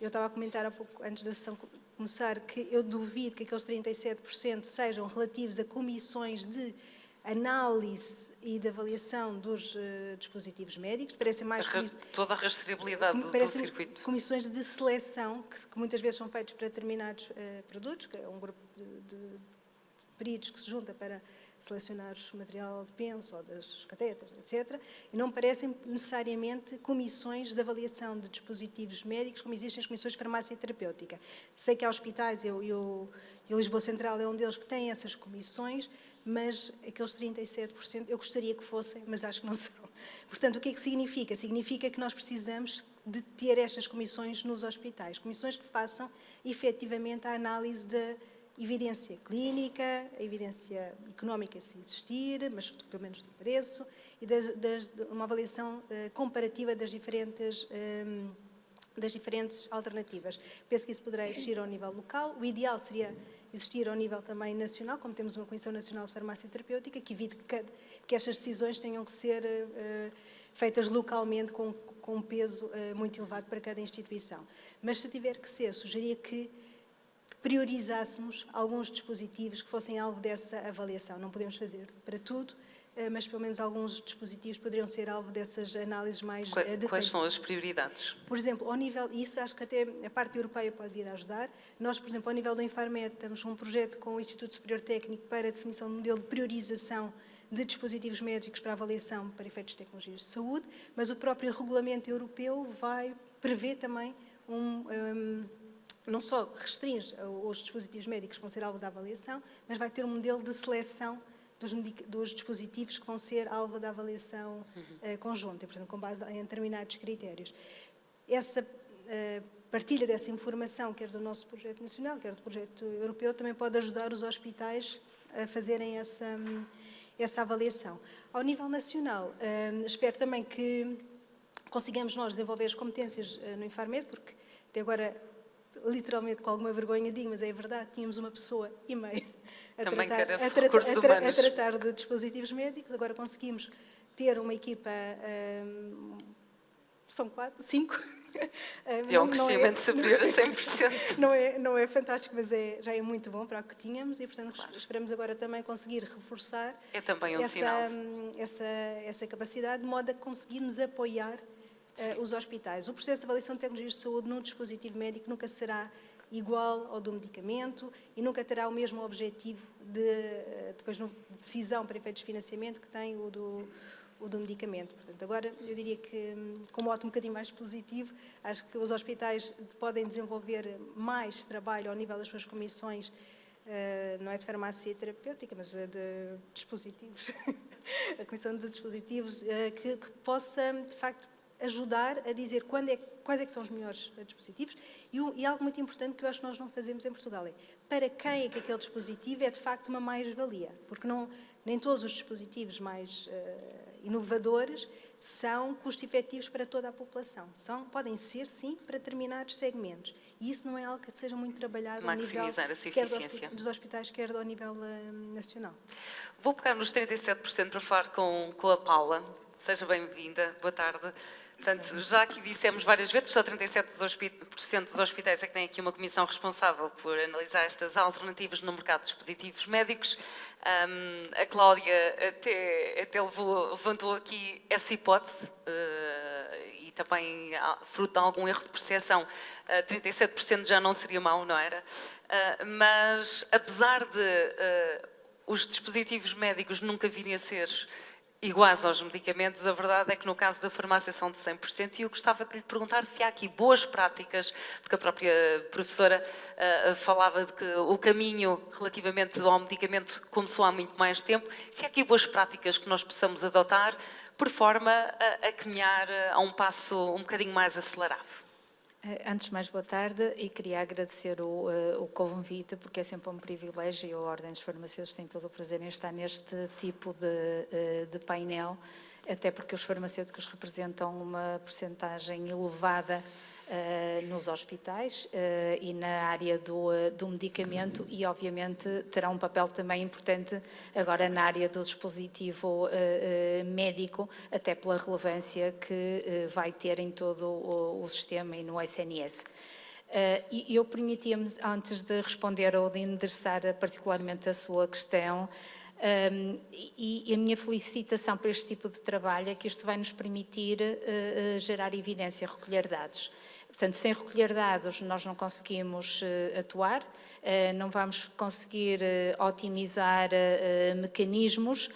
Eu estava a comentar há pouco, antes da sessão começar, que eu duvido que aqueles 37% sejam relativos a comissões de análise e de avaliação dos dispositivos médicos. Parecem mais toda a rastreabilidade do circuito. Comissões de seleção, que muitas vezes são feitas para determinados produtos, que é um grupo de peritos que se junta para selecionar o material de penso ou das catéteres, etc. E não parecem necessariamente comissões de avaliação de dispositivos médicos, como existem as comissões de farmácia terapêutica. Sei que há hospitais, e o Lisboa Central é um deles que tem essas comissões, mas aqueles 37% eu gostaria que fossem, mas acho que não são. Portanto, o que é que significa? Significa que nós precisamos de ter estas comissões nos hospitais, comissões que façam efetivamente a análise da evidência clínica, a evidência económica se existir, mas pelo menos do preço, e uma avaliação comparativa das diferentes alternativas. Penso que isso poderá existir ao nível local. O ideal seria existir ao nível também nacional, como temos uma Comissão Nacional de Farmácia Terapêutica, que evite que estas decisões tenham que ser feitas localmente com um peso muito elevado para cada instituição. Mas se tiver que ser, sugeria que priorizássemos alguns dispositivos que fossem alvo dessa avaliação. Não podemos fazer para tudo, mas pelo menos alguns dispositivos poderiam ser alvo dessas análises mais detalhadas. Quais são as prioridades? Por exemplo, ao nível, e isso acho que até a parte europeia pode vir a ajudar, nós, por exemplo, ao nível do Infarmed, temos um projeto com o Instituto Superior Técnico para a definição de um modelo de priorização de dispositivos médicos para avaliação para efeitos de tecnologias de saúde, mas o próprio regulamento europeu vai prever também não só restringe os dispositivos médicos que vão ser alvo da avaliação, mas vai ter um modelo de seleção dos dispositivos que vão ser alvo da avaliação conjunta, portanto, com base em determinados critérios. Essa partilha dessa informação, quer do nosso projeto nacional, quer do projeto europeu, também pode ajudar os hospitais a fazerem essa avaliação. Ao nível nacional, espero também que consigamos nós desenvolver as competências no Infarmed, porque até agora, literalmente com alguma vergonha digo, mas é verdade, tínhamos uma pessoa e meia a tratar de dispositivos médicos, agora conseguimos ter uma equipa, são 5. É um crescimento superior a 100%. Não é fantástico, mas já é muito bom para o que tínhamos e, portanto, esperamos agora também conseguir reforçar também um sinal. essa capacidade, de modo a conseguirmos apoiar os hospitais. O processo de avaliação de tecnologias de saúde num dispositivo médico nunca será igual ao do medicamento e nunca terá o mesmo objetivo depois de decisão para efeitos de financiamento que tem o do medicamento. Portanto, agora eu diria que, com um modo um bocadinho mais positivo, acho que os hospitais podem desenvolver mais trabalho ao nível das suas comissões, não é de farmácia terapêutica, mas de dispositivos, a comissão de dispositivos, que possa, de facto, ajudar a dizer quais é que são os melhores dispositivos e algo muito importante que eu acho que nós não fazemos em Portugal é para quem é que aquele dispositivo é de facto uma mais-valia, porque nem todos os dispositivos mais inovadores são custo-efetivos para toda a população. Podem ser, sim, para determinados segmentos. E isso não é algo que seja muito trabalhado ao nível Maximizar essa quer eficiência. dos hospitais, quer ao nível nacional. Vou pegar nos 37% para falar com a Paula. Seja bem-vinda, boa tarde. Portanto, já aqui dissemos várias vezes, só 37% dos hospitais é que têm aqui uma comissão responsável por analisar estas alternativas no mercado de dispositivos médicos. A Cláudia até levantou aqui essa hipótese e também, fruto de algum erro de percepção, 37% já não seria mau, não era? Mas, apesar de os dispositivos médicos nunca virem a ser iguais aos medicamentos, a verdade é que no caso da farmácia são de 100%, e eu gostava de lhe perguntar se há aqui boas práticas, porque a própria professora falava de que o caminho relativamente ao medicamento começou há muito mais tempo, se há aqui boas práticas que nós possamos adotar por forma a caminhar a um passo um bocadinho mais acelerado. Antes de mais, boa tarde, e queria agradecer o convite, porque é sempre um privilégio e a Ordem dos Farmacêuticos tem todo o prazer em estar neste tipo de painel, até porque os farmacêuticos representam uma percentagem elevada nos hospitais e na área do medicamento e, obviamente, terá um papel também importante agora na área do dispositivo médico, até pela relevância que vai ter em todo o sistema e no SNS. E eu permitia-me, antes de responder ou de endereçar particularmente a sua questão, e a minha felicitação por este tipo de trabalho é que isto vai nos permitir gerar evidência, recolher dados. Portanto, sem recolher dados nós não conseguimos atuar, não vamos conseguir otimizar mecanismos,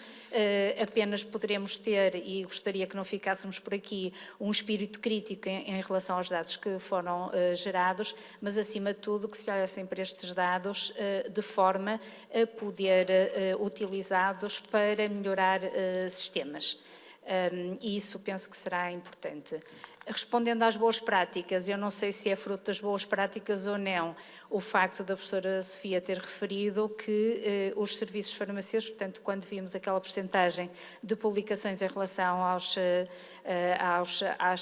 apenas poderemos ter, e gostaria que não ficássemos por aqui, um espírito crítico em relação aos dados que foram gerados, mas acima de tudo que se olhassem para estes dados de forma a poder utilizá-los para melhorar sistemas. E isso penso que será importante. Respondendo às boas práticas, eu não sei se é fruto das boas práticas ou não, o facto da professora Sofia ter referido que os serviços farmacêuticos, portanto, quando vimos aquela percentagem de publicações em relação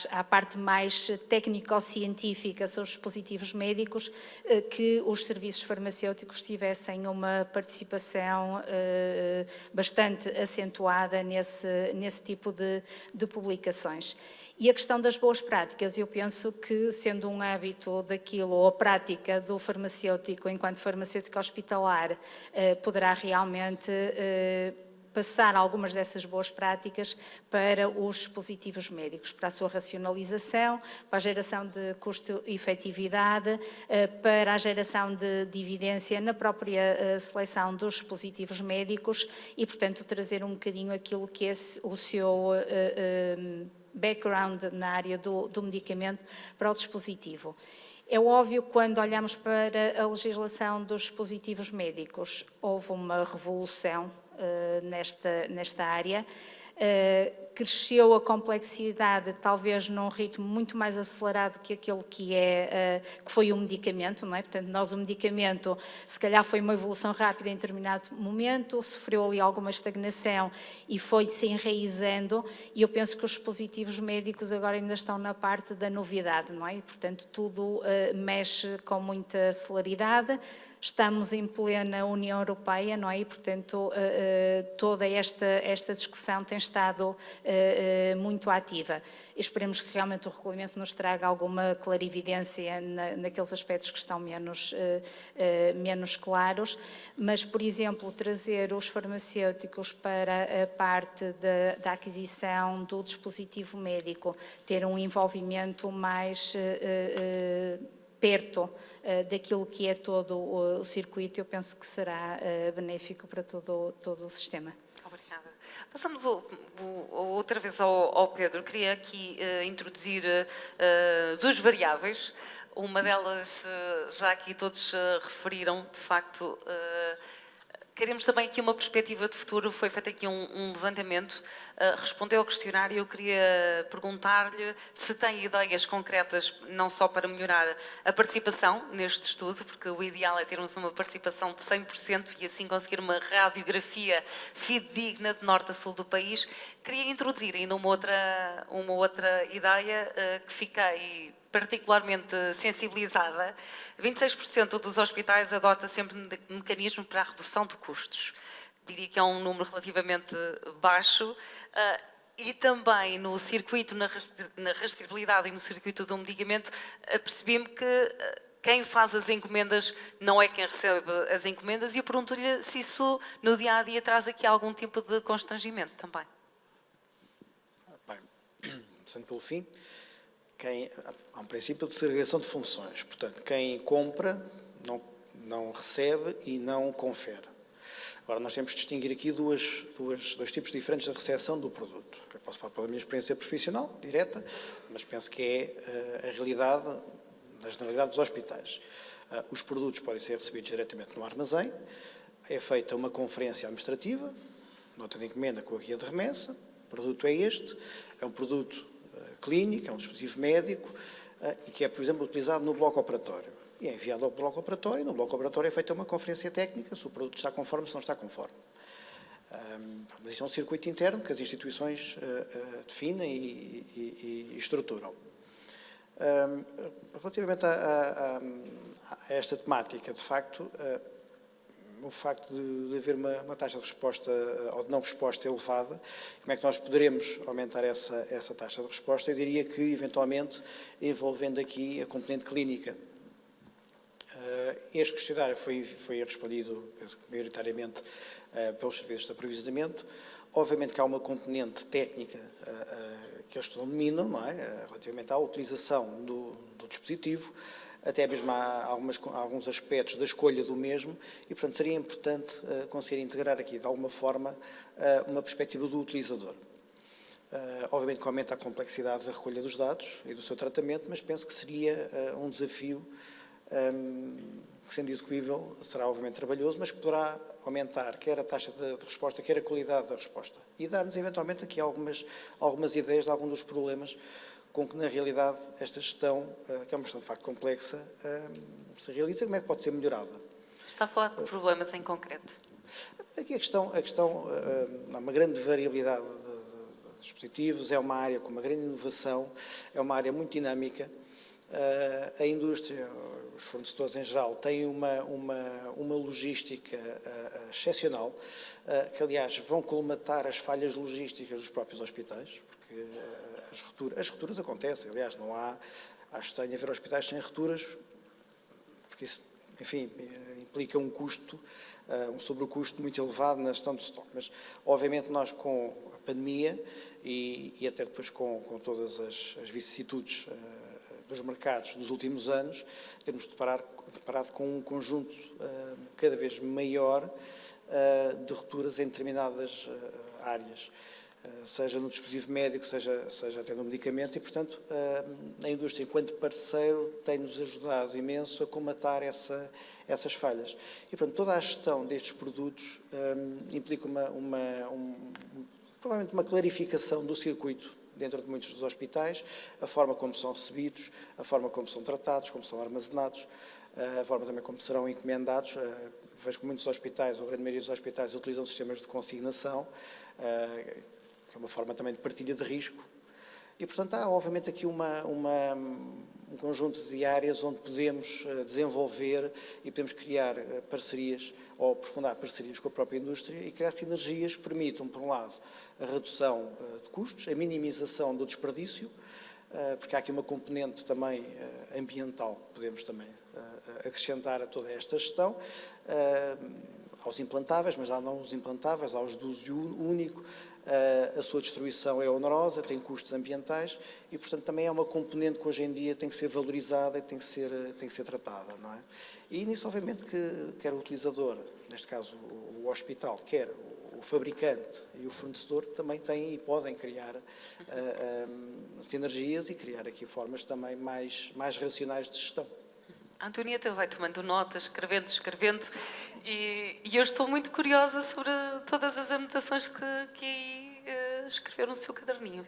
à parte mais técnico-científica sobre os dispositivos médicos, que os serviços farmacêuticos tivessem uma participação bastante acentuada nesse tipo de publicações. E a questão das boas práticas, eu penso que, sendo um hábito daquilo, ou a prática do farmacêutico enquanto farmacêutico hospitalar, poderá realmente passar algumas dessas boas práticas para os dispositivos médicos, para a sua racionalização, para a geração de custo-efetividade, para a geração de evidência na própria seleção dos dispositivos médicos e, portanto, trazer um bocadinho aquilo que é o seu background na área do medicamento para o dispositivo. É óbvio que quando olhamos para a legislação dos dispositivos médicos, houve uma revolução nesta área, cresceu a complexidade talvez num ritmo muito mais acelerado que aquele que foi o medicamento, não é? Portanto, o medicamento se calhar foi uma evolução rápida em determinado momento, sofreu ali alguma estagnação e foi se enraizando, e eu penso que os dispositivos médicos agora ainda estão na parte da novidade, não é? E, portanto, tudo mexe com muita celeridade. Estamos em plena União Europeia, não é? E, portanto, toda esta discussão tem estado muito ativa. Esperemos que realmente o regulamento nos traga alguma clarividência naqueles aspectos que estão menos claros, mas, por exemplo, trazer os farmacêuticos para a parte da aquisição do dispositivo médico, ter um envolvimento mais perto daquilo que é todo o circuito, eu penso que será benéfico para todo o sistema. Obrigada. Passamos outra vez ao Pedro. Queria aqui introduzir duas variáveis. Uma delas, já aqui todos referiram, de facto, Queremos também aqui uma perspectiva de futuro. Foi feito aqui um levantamento, respondeu ao questionário. Eu queria perguntar-lhe se tem ideias concretas, não só para melhorar a participação neste estudo, porque o ideal é termos uma participação de 100% e assim conseguir uma radiografia fidedigna de norte a sul do país. Queria introduzir ainda uma outra ideia que fiquei particularmente sensibilizada. 26% dos hospitais adota sempre mecanismo para a redução de custos. Diria que é um número relativamente baixo. E também no circuito, na rastreabilidade e no circuito do medicamento, percebi-me que quem faz as encomendas não é quem recebe as encomendas, e eu pergunto-lhe se isso no dia-a-dia traz aqui algum tipo de constrangimento também. Bem, começando pelo fim, há um princípio de segregação de funções. Portanto, quem compra não recebe e não confere. Agora, nós temos que distinguir aqui dois tipos diferentes de recepção do produto. Eu posso falar pela minha experiência profissional, direta, mas penso que é a realidade, na generalidade dos hospitais. Os produtos podem ser recebidos diretamente no armazém, é feita uma conferência administrativa, nota de encomenda com a guia de remessa, o produto é este, é um produto clínico, é um dispositivo médico e que é, por exemplo, utilizado no bloco operatório. E é enviado ao bloco operatório, e no bloco operatório é feita uma conferência técnica se o produto está conforme, se não está conforme. Mas isso é um circuito interno que as instituições definem e estruturam. Relativamente a esta temática, de facto, o facto de haver uma taxa de resposta ou de não resposta elevada, como é que nós poderemos aumentar essa taxa de resposta? Eu diria que, eventualmente, envolvendo aqui a componente clínica. Este questionário foi respondido, penso, maioritariamente pelos serviços de aprovisionamento. Obviamente que há uma componente técnica que eles dominam, não é? Relativamente à utilização do dispositivo, até mesmo há alguns aspectos da escolha do mesmo e, portanto, seria importante conseguir integrar aqui, de alguma forma, uma perspectiva do utilizador. Obviamente que aumenta a complexidade da recolha dos dados e do seu tratamento, mas penso que seria um desafio que, sendo execuível, será obviamente trabalhoso, mas que poderá aumentar quer a taxa de resposta, quer a qualidade da resposta. E dar-nos, eventualmente, aqui algumas ideias de alguns dos problemas com que, na realidade, esta gestão, que é uma gestão de facto complexa, se realiza. Como é que pode ser melhorada? Está a falar de problemas em concreto? Aqui a questão há uma grande variabilidade de dispositivos, é uma área com uma grande inovação, é uma área muito dinâmica. A indústria, os fornecedores em geral, têm uma logística excepcional, que, aliás, vão colmatar as falhas logísticas dos próprios hospitais, porque as rupturas acontecem. Aliás, não há, acho estranho haver hospitais sem rupturas, porque isso, enfim, implica um custo, um sobrecusto muito elevado na gestão do estoque. Mas, obviamente, nós com a pandemia e até depois com todas as vicissitudes dos mercados dos últimos anos, temos deparado com um conjunto cada vez maior de rupturas em determinadas áreas, seja no dispositivo médico, seja até no medicamento, e, portanto, a indústria, enquanto parceiro, tem-nos ajudado imenso a comatar essas falhas. E, portanto, toda a gestão destes produtos implica provavelmente uma clarificação do circuito dentro de muitos dos hospitais, a forma como são recebidos, a forma como são tratados, como são armazenados, a forma também como serão encomendados. Vejo que muitos hospitais, ou a grande maioria dos hospitais, utilizam sistemas de consignação, que é uma forma também de partilha de risco. E, portanto, há, obviamente, aqui um conjunto de áreas onde podemos desenvolver e podemos criar parcerias ou aprofundar parcerias com a própria indústria e criar sinergias que permitam, por um lado, a redução de custos, a minimização do desperdício, porque há aqui uma componente também ambiental que podemos também acrescentar a toda esta gestão, aos implantáveis, mas já não os implantáveis, aos de uso único. A sua destruição é onerosa, tem custos ambientais e, portanto, também é uma componente que hoje em dia tem que ser valorizada e tem que ser tratada, não é? E nisso, obviamente, que quer o utilizador, neste caso o hospital, quer o fabricante e o fornecedor, também têm e podem criar sinergias e criar aqui formas também mais racionais de gestão. A Antonieta vai tomando notas, escrevendo, e eu estou muito curiosa sobre todas as anotações que aí escreveu no seu caderninho.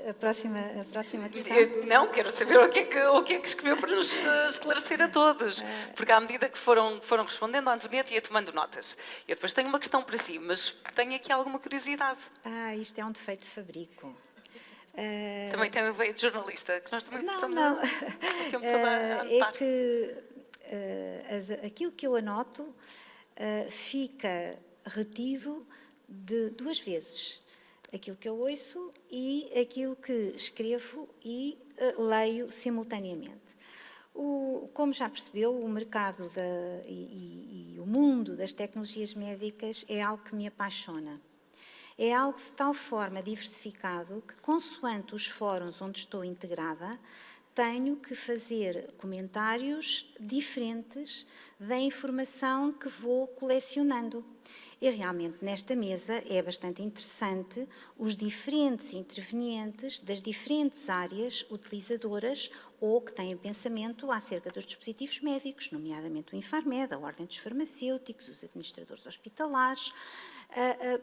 A próxima questão. Não, quero saber o que é que escreveu para nos esclarecer a todos, porque à medida que foram respondendo, a Antonieta ia tomando notas. Eu depois tenho uma questão para si, mas tenho aqui alguma curiosidade. Isto é um defeito de fabrico. Também tem uma veia de jornalista, que nós também Não, passamos não. o tempo todo a anotar. É que aquilo que eu anoto fica retido de duas vezes. Aquilo que eu ouço e aquilo que escrevo e leio simultaneamente. Como já percebeu, o mercado e o mundo das tecnologias médicas é algo que me apaixona. É algo de tal forma diversificado que, consoante os fóruns onde estou integrada, tenho que fazer comentários diferentes da informação que vou colecionando. E realmente nesta mesa é bastante interessante os diferentes intervenientes das diferentes áreas utilizadoras ou que têm pensamento acerca dos dispositivos médicos, nomeadamente o Infarmed, a Ordem dos Farmacêuticos, os administradores hospitalares.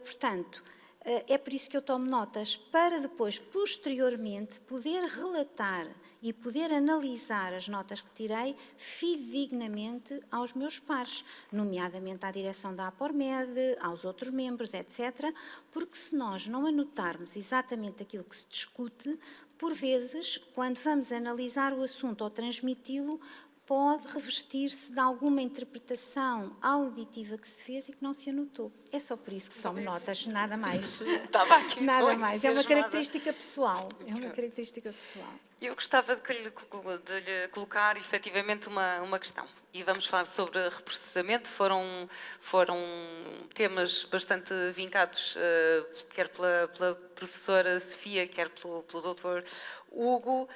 Portanto, é por isso que eu tomo notas, para depois, posteriormente, poder relatar e poder analisar as notas que tirei fidedignamente aos meus pares, nomeadamente à direção da APORMED, aos outros membros, etc., porque se nós não anotarmos exatamente aquilo que se discute, por vezes, quando vamos analisar o assunto ou transmiti-lo, pode revestir-se de alguma interpretação auditiva que se fez e que não se anotou. É só por isso que tomo notas, nada mais. Estava aqui Nada mais. É uma entusiasmada. característica pessoal. É uma característica pessoal. Eu gostava de lhe colocar, efetivamente, uma questão. E vamos falar sobre reprocessamento. Foram temas bastante vincados, quer pela professora Sofia, quer pelo doutor Hugo.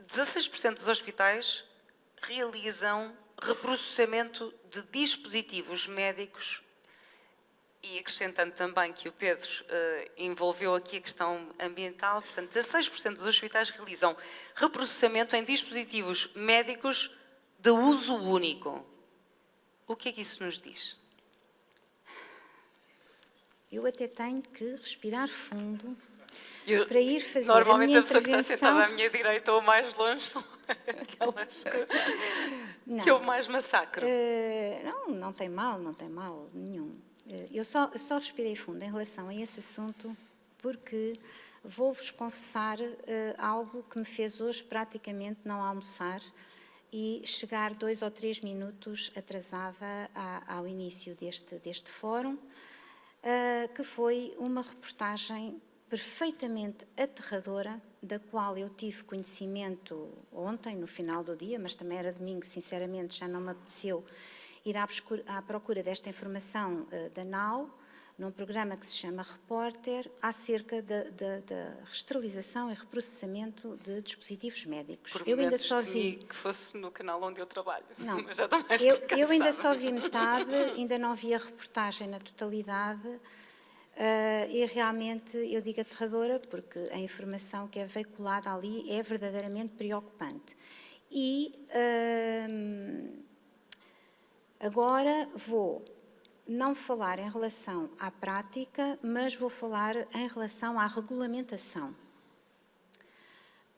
16% dos hospitais realizam reprocessamento de dispositivos médicos e acrescentando também que o Pedro envolveu aqui a questão ambiental, portanto, 16% dos hospitais realizam reprocessamento em dispositivos médicos de uso único. O que é que isso nos diz? Eu até tenho que respirar fundo Eu, para ir fazer normalmente a minha pessoa que está sentada à intervenção. minha direita ou mais longe são aquelas que eu mais massacro. Não tem mal nenhum. Eu só respirei fundo em relação a esse assunto porque vou-vos confessar algo que me fez hoje praticamente não almoçar e chegar 2 ou 3 minutos atrasada ao início deste fórum, que foi uma reportagem perfeitamente aterradora, da qual eu tive conhecimento ontem, no final do dia, mas também era domingo, sinceramente já não me apeteceu ir à procura desta informação da NAU, num programa que se chama Repórter, acerca da esterilização e reprocessamento de dispositivos médicos. Por Eu ainda momentos só temi vi... que fosse no canal onde eu trabalho. Não, Mas já estou mais eu ainda cansada. só vi metade, ainda não vi a reportagem na totalidade, e realmente eu digo aterradora porque a informação que é veiculada ali é verdadeiramente preocupante. E agora vou não falar em relação à prática, mas vou falar em relação à regulamentação.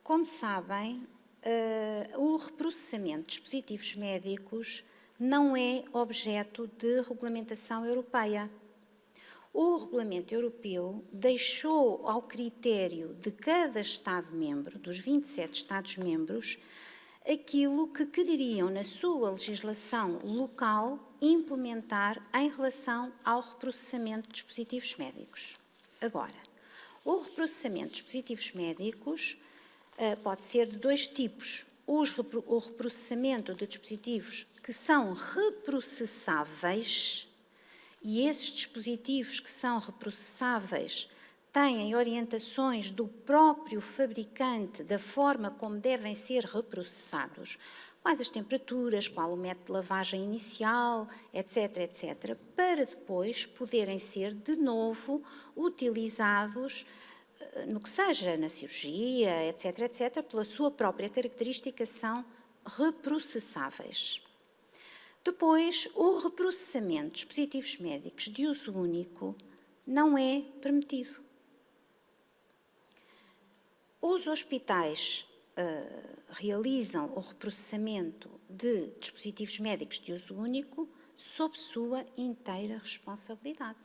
Como sabem, o reprocessamento de dispositivos médicos não é objeto de regulamentação europeia. O regulamento europeu deixou ao critério de cada Estado-membro, dos 27 Estados-membros, aquilo que quereriam na sua legislação local implementar em relação ao reprocessamento de dispositivos médicos. Agora, o reprocessamento de dispositivos médicos pode ser de 2 tipos. O reprocessamento de dispositivos que são reprocessáveis, e esses dispositivos que são reprocessáveis têm orientações do próprio fabricante da forma como devem ser reprocessados, quais as temperaturas, qual o método de lavagem inicial, etc., etc., para depois poderem ser de novo utilizados no que seja, na cirurgia, etc., etc., pela sua própria característica, são reprocessáveis. Depois, o reprocessamento de dispositivos médicos de uso único não é permitido. Os hospitais realizam o reprocessamento de dispositivos médicos de uso único sob sua inteira responsabilidade.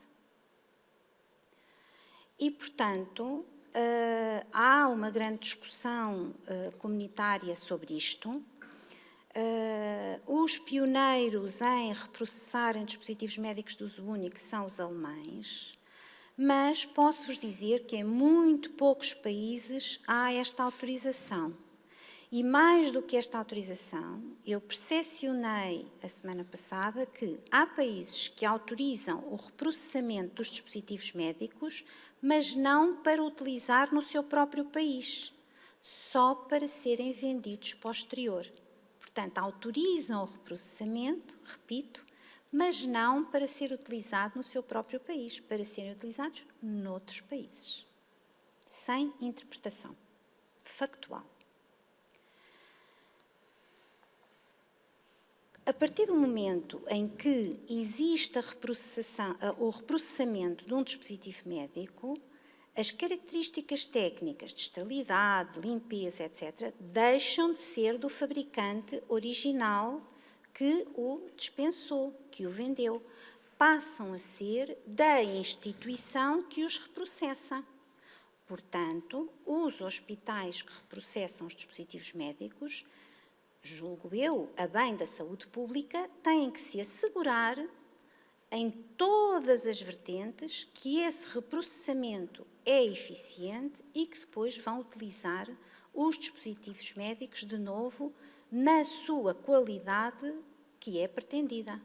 E, portanto, há uma grande discussão comunitária sobre isto. Os pioneiros em reprocessarem dispositivos médicos de uso único são os alemães, mas posso-vos dizer que em muito poucos países há esta autorização. E mais do que esta autorização, eu percepcionei a semana passada que há países que autorizam o reprocessamento dos dispositivos médicos, mas não para utilizar no seu próprio país, só para serem vendidos para o exterior. Portanto, autorizam o reprocessamento, repito, mas não para ser utilizado no seu próprio país, para serem utilizados noutros países, sem interpretação factual. A partir do momento em que existe o reprocessamento de um dispositivo médico, as características técnicas de esterilidade, limpeza, etc., deixam de ser do fabricante original que o dispensou, que o vendeu. Passam a ser da instituição que os reprocessa. Portanto, os hospitais que reprocessam os dispositivos médicos, julgo eu, a bem da saúde pública, têm que se assegurar em todas as vertentes que esse reprocessamento é eficiente e que depois vão utilizar os dispositivos médicos de novo na sua qualidade que é pretendida.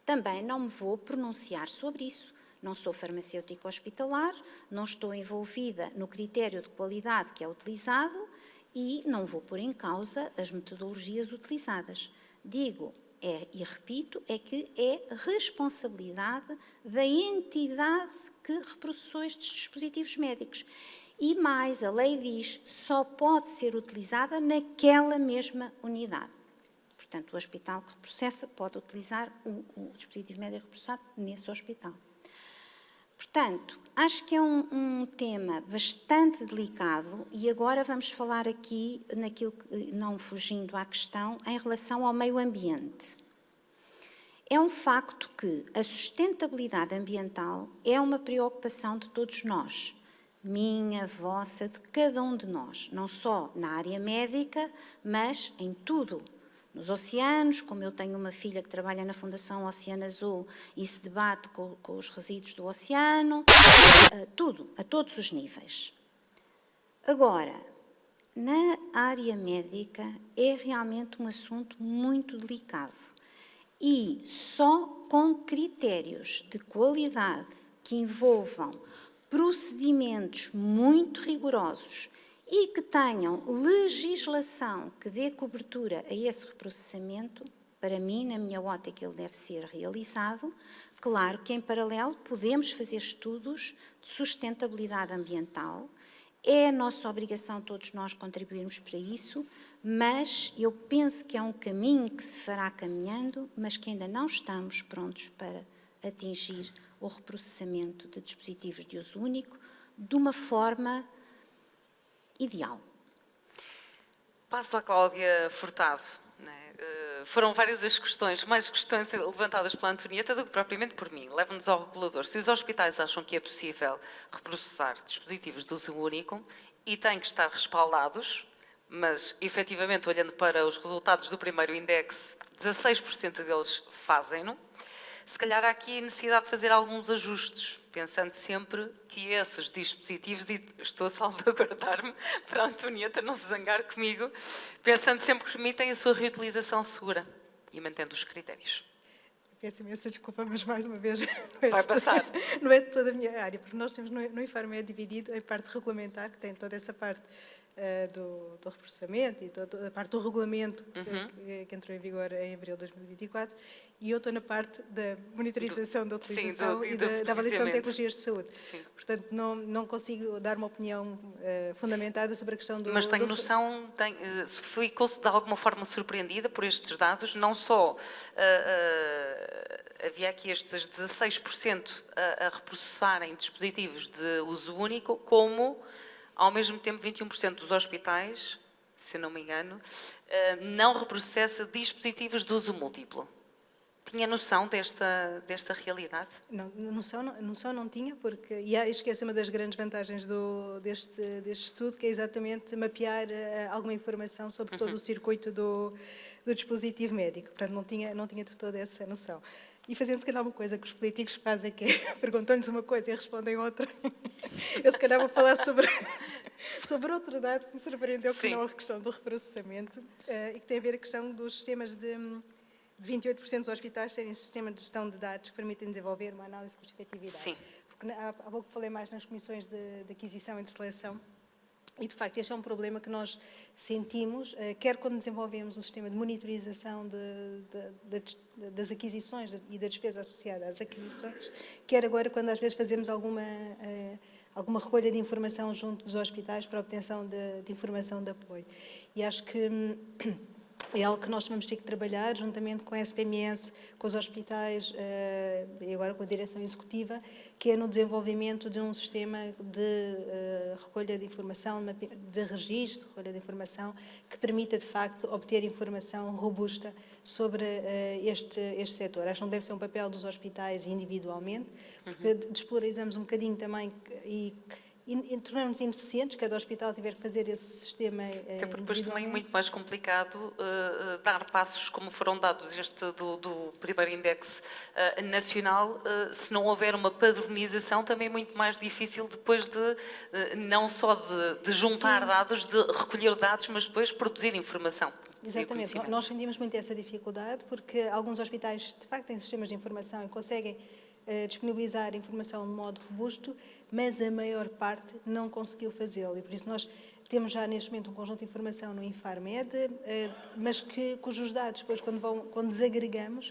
Também não me vou pronunciar sobre isso. Não sou farmacêutica hospitalar, não estou envolvida no critério de qualidade que é utilizado e não vou pôr em causa as metodologias utilizadas. Digo, e repito, é que é responsabilidade da entidade que reprocessou estes dispositivos médicos. E mais, a lei diz, só pode ser utilizada naquela mesma unidade. Portanto, o hospital que reprocessa pode utilizar o dispositivo médico reprocessado nesse hospital. Portanto, acho que é um tema bastante delicado e agora vamos falar aqui, naquilo que, não fugindo à questão, em relação ao meio ambiente. É um facto que a sustentabilidade ambiental é uma preocupação de todos nós, minha, vossa, de cada um de nós, não só na área médica, mas em tudo. Nos oceanos, como eu tenho uma filha que trabalha na Fundação Oceano Azul e se debate com os resíduos do oceano, tudo, a todos os níveis. Agora, na área médica é realmente um assunto muito delicado e só com critérios de qualidade que envolvam procedimentos muito rigorosos e que tenham legislação que dê cobertura a esse reprocessamento, para mim, na minha ótica, ele deve ser realizado. Claro que, em paralelo, podemos fazer estudos de sustentabilidade ambiental. É a nossa obrigação, todos nós, contribuirmos para isso, mas eu penso que é um caminho que se fará caminhando, mas que ainda não estamos prontos para atingir o reprocessamento de dispositivos de uso único de uma forma ideal. Passo à Cláudia Furtado. Foram várias as questões, mais questões levantadas pela Antonieta do que propriamente por mim. Levam-nos ao regulador. Se os hospitais acham que é possível reprocessar dispositivos de uso único e têm que estar respaldados, mas efetivamente, olhando para os resultados do primeiro index, 16% deles fazem-no, se calhar há aqui a necessidade de fazer alguns ajustes, pensando sempre que esses dispositivos, e estou a salvaguardar-me para a Antonieta não se zangar comigo, pensando sempre que permitem a sua reutilização segura e mantendo os critérios. Peço imensa desculpa, mas mais uma vez Vai passar. Não é de toda a minha área, porque nós temos no IFARME dividido em parte regulamentar, que tem toda essa parte do reprocessamento e toda a parte do regulamento que entrou em vigor em abril de 2024, e eu estou na parte da monitorização da utilização Sim, e da avaliação de precisamente. tecnologias de saúde. Sim. Portanto, não consigo dar uma opinião fundamentada sobre a questão do... Mas tenho noção, ficou de alguma forma surpreendida por estes dados, não só havia aqui estes 16% a reprocessarem dispositivos de uso único, como, ao mesmo tempo, 21% dos hospitais, se eu não me engano, não reprocessa dispositivos de uso múltiplo. Tinha noção desta realidade? Noção não tinha, porque, e acho que essa é uma das grandes vantagens deste estudo, que é exatamente mapear alguma informação sobre todo o circuito do dispositivo médico. Portanto, não tinha de toda essa noção. E fazendo, se calhar, uma coisa que os políticos fazem, que é perguntam-lhes uma coisa e respondem outra. Eu, se calhar, vou falar sobre outro dado que me surpreendeu, que não a questão do reprocessamento, e que tem a ver com a questão dos sistemas de 28% dos hospitais terem sistema de gestão de dados que permitem desenvolver uma análise de custo-efetividade. Sim. Porque há pouco falei mais nas comissões de aquisição e de seleção, e de facto este é um problema que nós sentimos, quer quando desenvolvemos um sistema de monitorização das aquisições e da despesa associada às aquisições, quer agora quando às vezes fazemos alguma recolha de informação junto dos hospitais para a obtenção de informação de apoio. E acho que é algo que nós vamos ter que trabalhar juntamente com a SPMS, com os hospitais e agora com a direção executiva, que é no desenvolvimento de um sistema de recolha de informação, de registro, recolha de informação, que permita, de facto, obter informação robusta sobre este setor. Acho que não deve ser um papel dos hospitais individualmente, porque despolarizamos um bocadinho também e tornamos ineficientes, cada hospital tiver que fazer esse sistema Até porque depois também é muito mais complicado dar passos como foram dados este do primeiro index nacional, se não houver uma padronização também é muito mais difícil depois não só de juntar dados, de recolher dados, mas depois produzir informação. Exatamente, nós sentimos muito essa dificuldade porque alguns hospitais de facto têm sistemas de informação e conseguem disponibilizar informação de modo robusto, mas a maior parte não conseguiu fazê-lo. E por isso nós temos já neste momento um conjunto de informação no Infarmed, mas cujos dados, depois, quando desagregamos,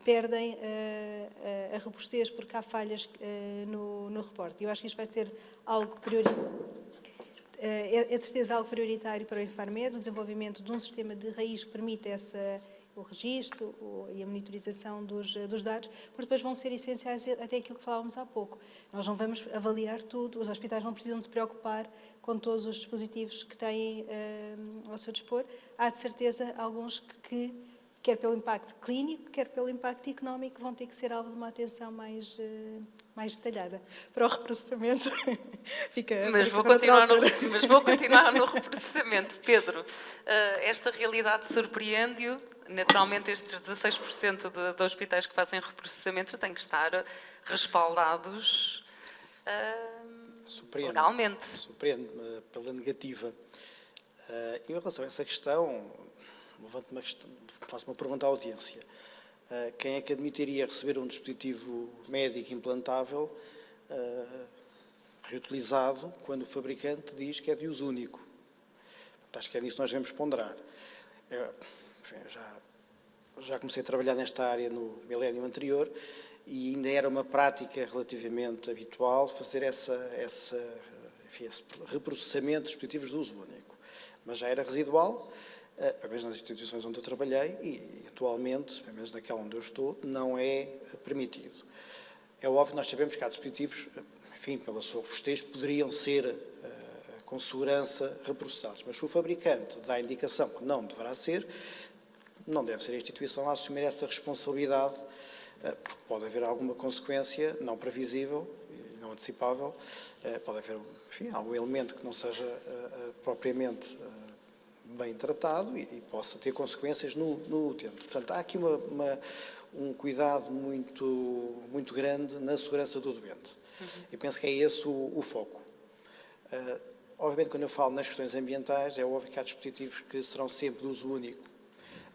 perdem a robustez porque há falhas no reporte. E eu acho que isto vai ser algo prioritário. É de certeza algo prioritário para o Infarmed, o desenvolvimento de um sistema de raiz que permita o registro e a monitorização dos dados, porque depois vão ser essenciais até aquilo que falávamos há pouco. Nós não vamos avaliar tudo, os hospitais não precisam de se preocupar com todos os dispositivos que têm ao seu dispor. Há, de certeza, alguns que, quer pelo impacto clínico, quer pelo impacto económico, vão ter que ser alvo de uma atenção mais detalhada. Para o reprocessamento, mas vou continuar no reprocessamento. Pedro, esta realidade surpreende-o? Naturalmente, estes 16% de hospitais que fazem reprocessamento têm que estar respaldados legalmente. Surpreende-me pela negativa. E em relação a essa questão, faço uma pergunta à audiência. Quem é que admitiria receber um dispositivo médico implantável reutilizado quando o fabricante diz que é de uso único? Acho que é nisso que nós devemos ponderar. Já comecei a trabalhar nesta área no milénio anterior e ainda era uma prática relativamente habitual fazer esse reprocessamento de dispositivos de uso único. Mas já era residual, pelo menos nas instituições onde eu trabalhei e atualmente, pelo menos naquela onde eu estou, não é permitido. É óbvio, nós sabemos que há dispositivos, enfim, pela sua robustez, poderiam ser com segurança reprocessados, mas se o fabricante dá a indicação que não deverá ser, não deve ser a instituição a assumir essa responsabilidade, porque pode haver alguma consequência não previsível e não antecipável, pode haver, enfim, algum elemento que não seja propriamente bem tratado e possa ter consequências no utente. Portanto, há aqui um cuidado muito grande na segurança do doente. E penso que é esse o foco. Obviamente, quando eu falo nas questões ambientais, é óbvio que há dispositivos que serão sempre de uso único.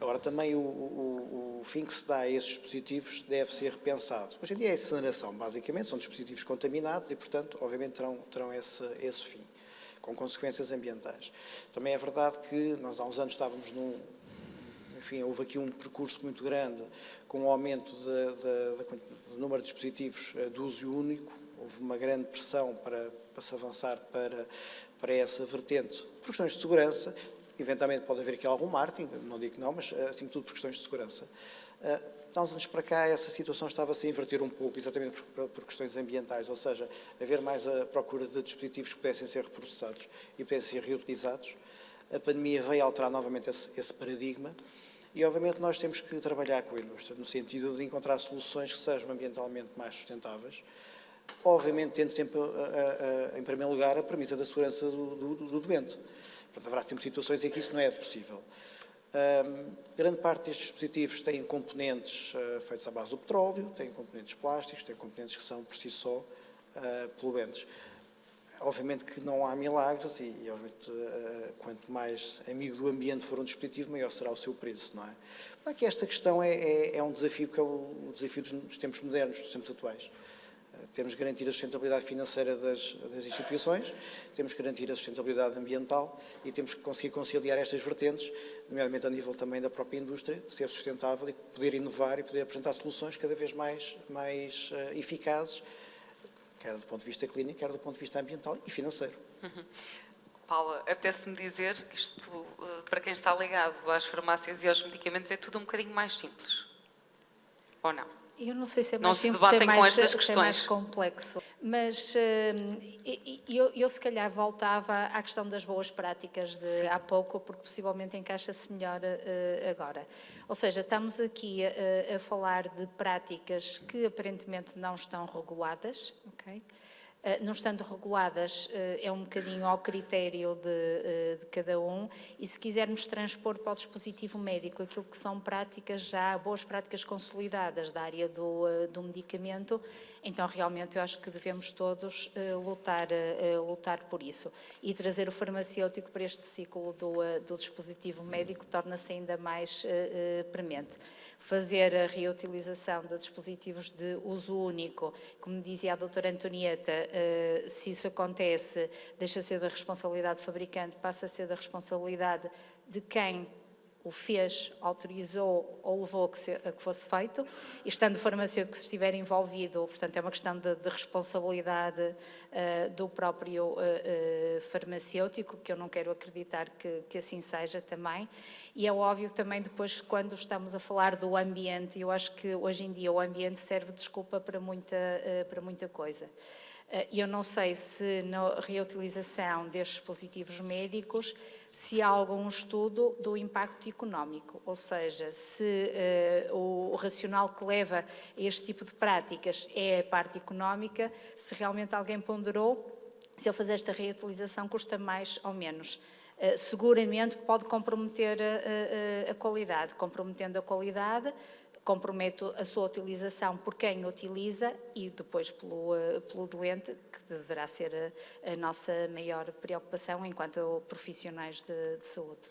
Agora, também o fim que se dá a esses dispositivos deve ser repensado. Hoje em dia é a incineração, basicamente, são dispositivos contaminados e, portanto, obviamente terão esse fim, com consequências ambientais. Também é verdade que nós há uns anos estávamos enfim, houve aqui um percurso muito grande com o aumento do número de dispositivos de uso único. Houve uma grande pressão para se avançar para essa vertente. Por questões de segurança, eventualmente pode haver aqui algum marketing, não digo que não, mas acima de tudo por questões de segurança. Há uns anos para cá, essa situação estava-se a inverter um pouco, exatamente por questões ambientais, ou seja, haver mais a procura de dispositivos que pudessem ser reprocessados e pudessem ser reutilizados. A pandemia veio alterar novamente esse paradigma e, obviamente, nós temos que trabalhar com a indústria no sentido de encontrar soluções que sejam ambientalmente mais sustentáveis, obviamente tendo sempre, em primeiro lugar, a premissa da segurança do doente. Portanto, haverá sempre situações em que isso não é possível. Grande parte destes dispositivos têm componentes feitos à base do petróleo, têm componentes plásticos, têm componentes que são, por si só, poluentes. Obviamente que não há milagres e obviamente, quanto mais amigo do ambiente for um dispositivo, maior será o seu preço, não é? Aqui esta questão é um desafio que é o desafio dos tempos modernos, dos tempos atuais. Temos que garantir a sustentabilidade financeira das instituições, temos que garantir a sustentabilidade ambiental e temos que conseguir conciliar estas vertentes, nomeadamente a nível também da própria indústria, ser sustentável e poder inovar e poder apresentar soluções cada vez mais eficazes, quer do ponto de vista clínico, quer do ponto de vista ambiental e financeiro. Paula, apetece-me dizer que isto, para quem está ligado às farmácias e aos medicamentos, é tudo um bocadinho mais simples. Ou não? Eu não sei se é Não mais se simples, debatem com estas se é questões. mais complexo, mas eu se calhar voltava à questão das boas práticas de há pouco, porque possivelmente encaixa-se melhor agora. Ou seja, estamos aqui a falar de práticas que aparentemente não estão reguladas, ok? Não estando reguladas, é um bocadinho ao critério de cada um, e se quisermos transpor para o dispositivo médico aquilo que são práticas já, boas práticas consolidadas da área do medicamento, então realmente eu acho que devemos todos lutar por isso. E trazer o farmacêutico para este ciclo do dispositivo médico torna-se ainda mais premente. Fazer a reutilização de dispositivos de uso único, como dizia a doutora Antonieta, se isso acontece, deixa de ser da responsabilidade do fabricante, passa a ser da responsabilidade de quem o fez, autorizou ou levou a que fosse feito, e estando o farmacêutico que estiver envolvido, portanto é uma questão de responsabilidade do próprio farmacêutico, que eu não quero acreditar que assim seja também, e é óbvio também depois quando estamos a falar do ambiente, eu acho que hoje em dia o ambiente serve de desculpa para muita coisa. Eu não sei se na reutilização destes dispositivos médicos se há algum estudo do impacto económico, ou seja, se o racional que leva a este tipo de práticas é a parte económica, se realmente alguém ponderou se eu fazer esta reutilização custa mais ou menos. Seguramente pode comprometer a qualidade. Comprometendo a qualidade, compromete a sua utilização por quem utiliza e depois pelo doente, que deverá ser a nossa maior preocupação enquanto profissionais de saúde.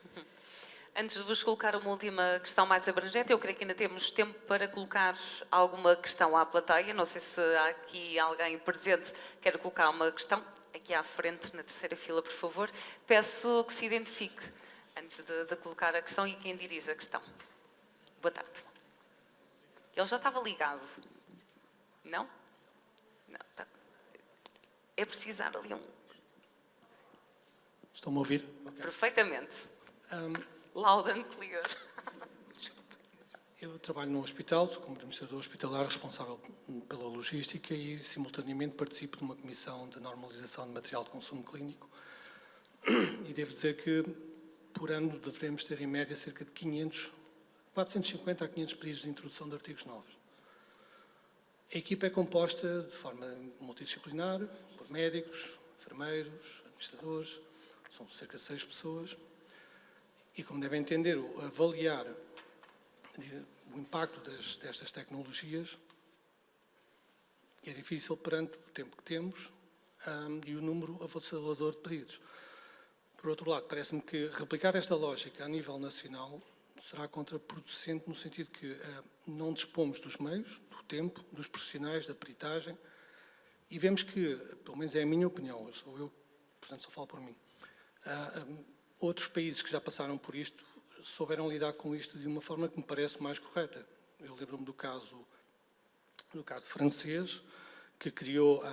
Antes de vos colocar uma última questão mais abrangente, eu creio que ainda temos tempo para colocar alguma questão à plateia. Não sei se há aqui alguém presente que quer colocar uma questão. Aqui à frente, na terceira fila, por favor. Peço que se identifique antes de colocar a questão e quem dirige a questão. Boa tarde. Ele já estava ligado. Não? Não. Tá. É precisar ali um... Estão-me a ouvir? Okay. Perfeitamente. Loud and clear. Eu trabalho num hospital, sou como administrador hospitalar responsável pela logística e, simultaneamente, participo de uma comissão de normalização de material de consumo clínico. E devo dizer que, por ano, devemos ter, em média, cerca de 450 a 500 pedidos de introdução de artigos novos. A equipa é composta de forma multidisciplinar, por médicos, enfermeiros, administradores, são cerca de 6 pessoas. E, como devem entender, avaliar o impacto destas tecnologias é difícil perante o tempo que temos e o número avassalador de pedidos. Por outro lado, parece-me que replicar esta lógica a nível nacional será contraproducente no sentido que não dispomos dos meios, do tempo, dos profissionais, da peritagem e vemos que, pelo menos é a minha opinião, portanto só falo por mim, outros países que já passaram por isto souberam lidar com isto de uma forma que me parece mais correta. Eu lembro-me do caso francês, que criou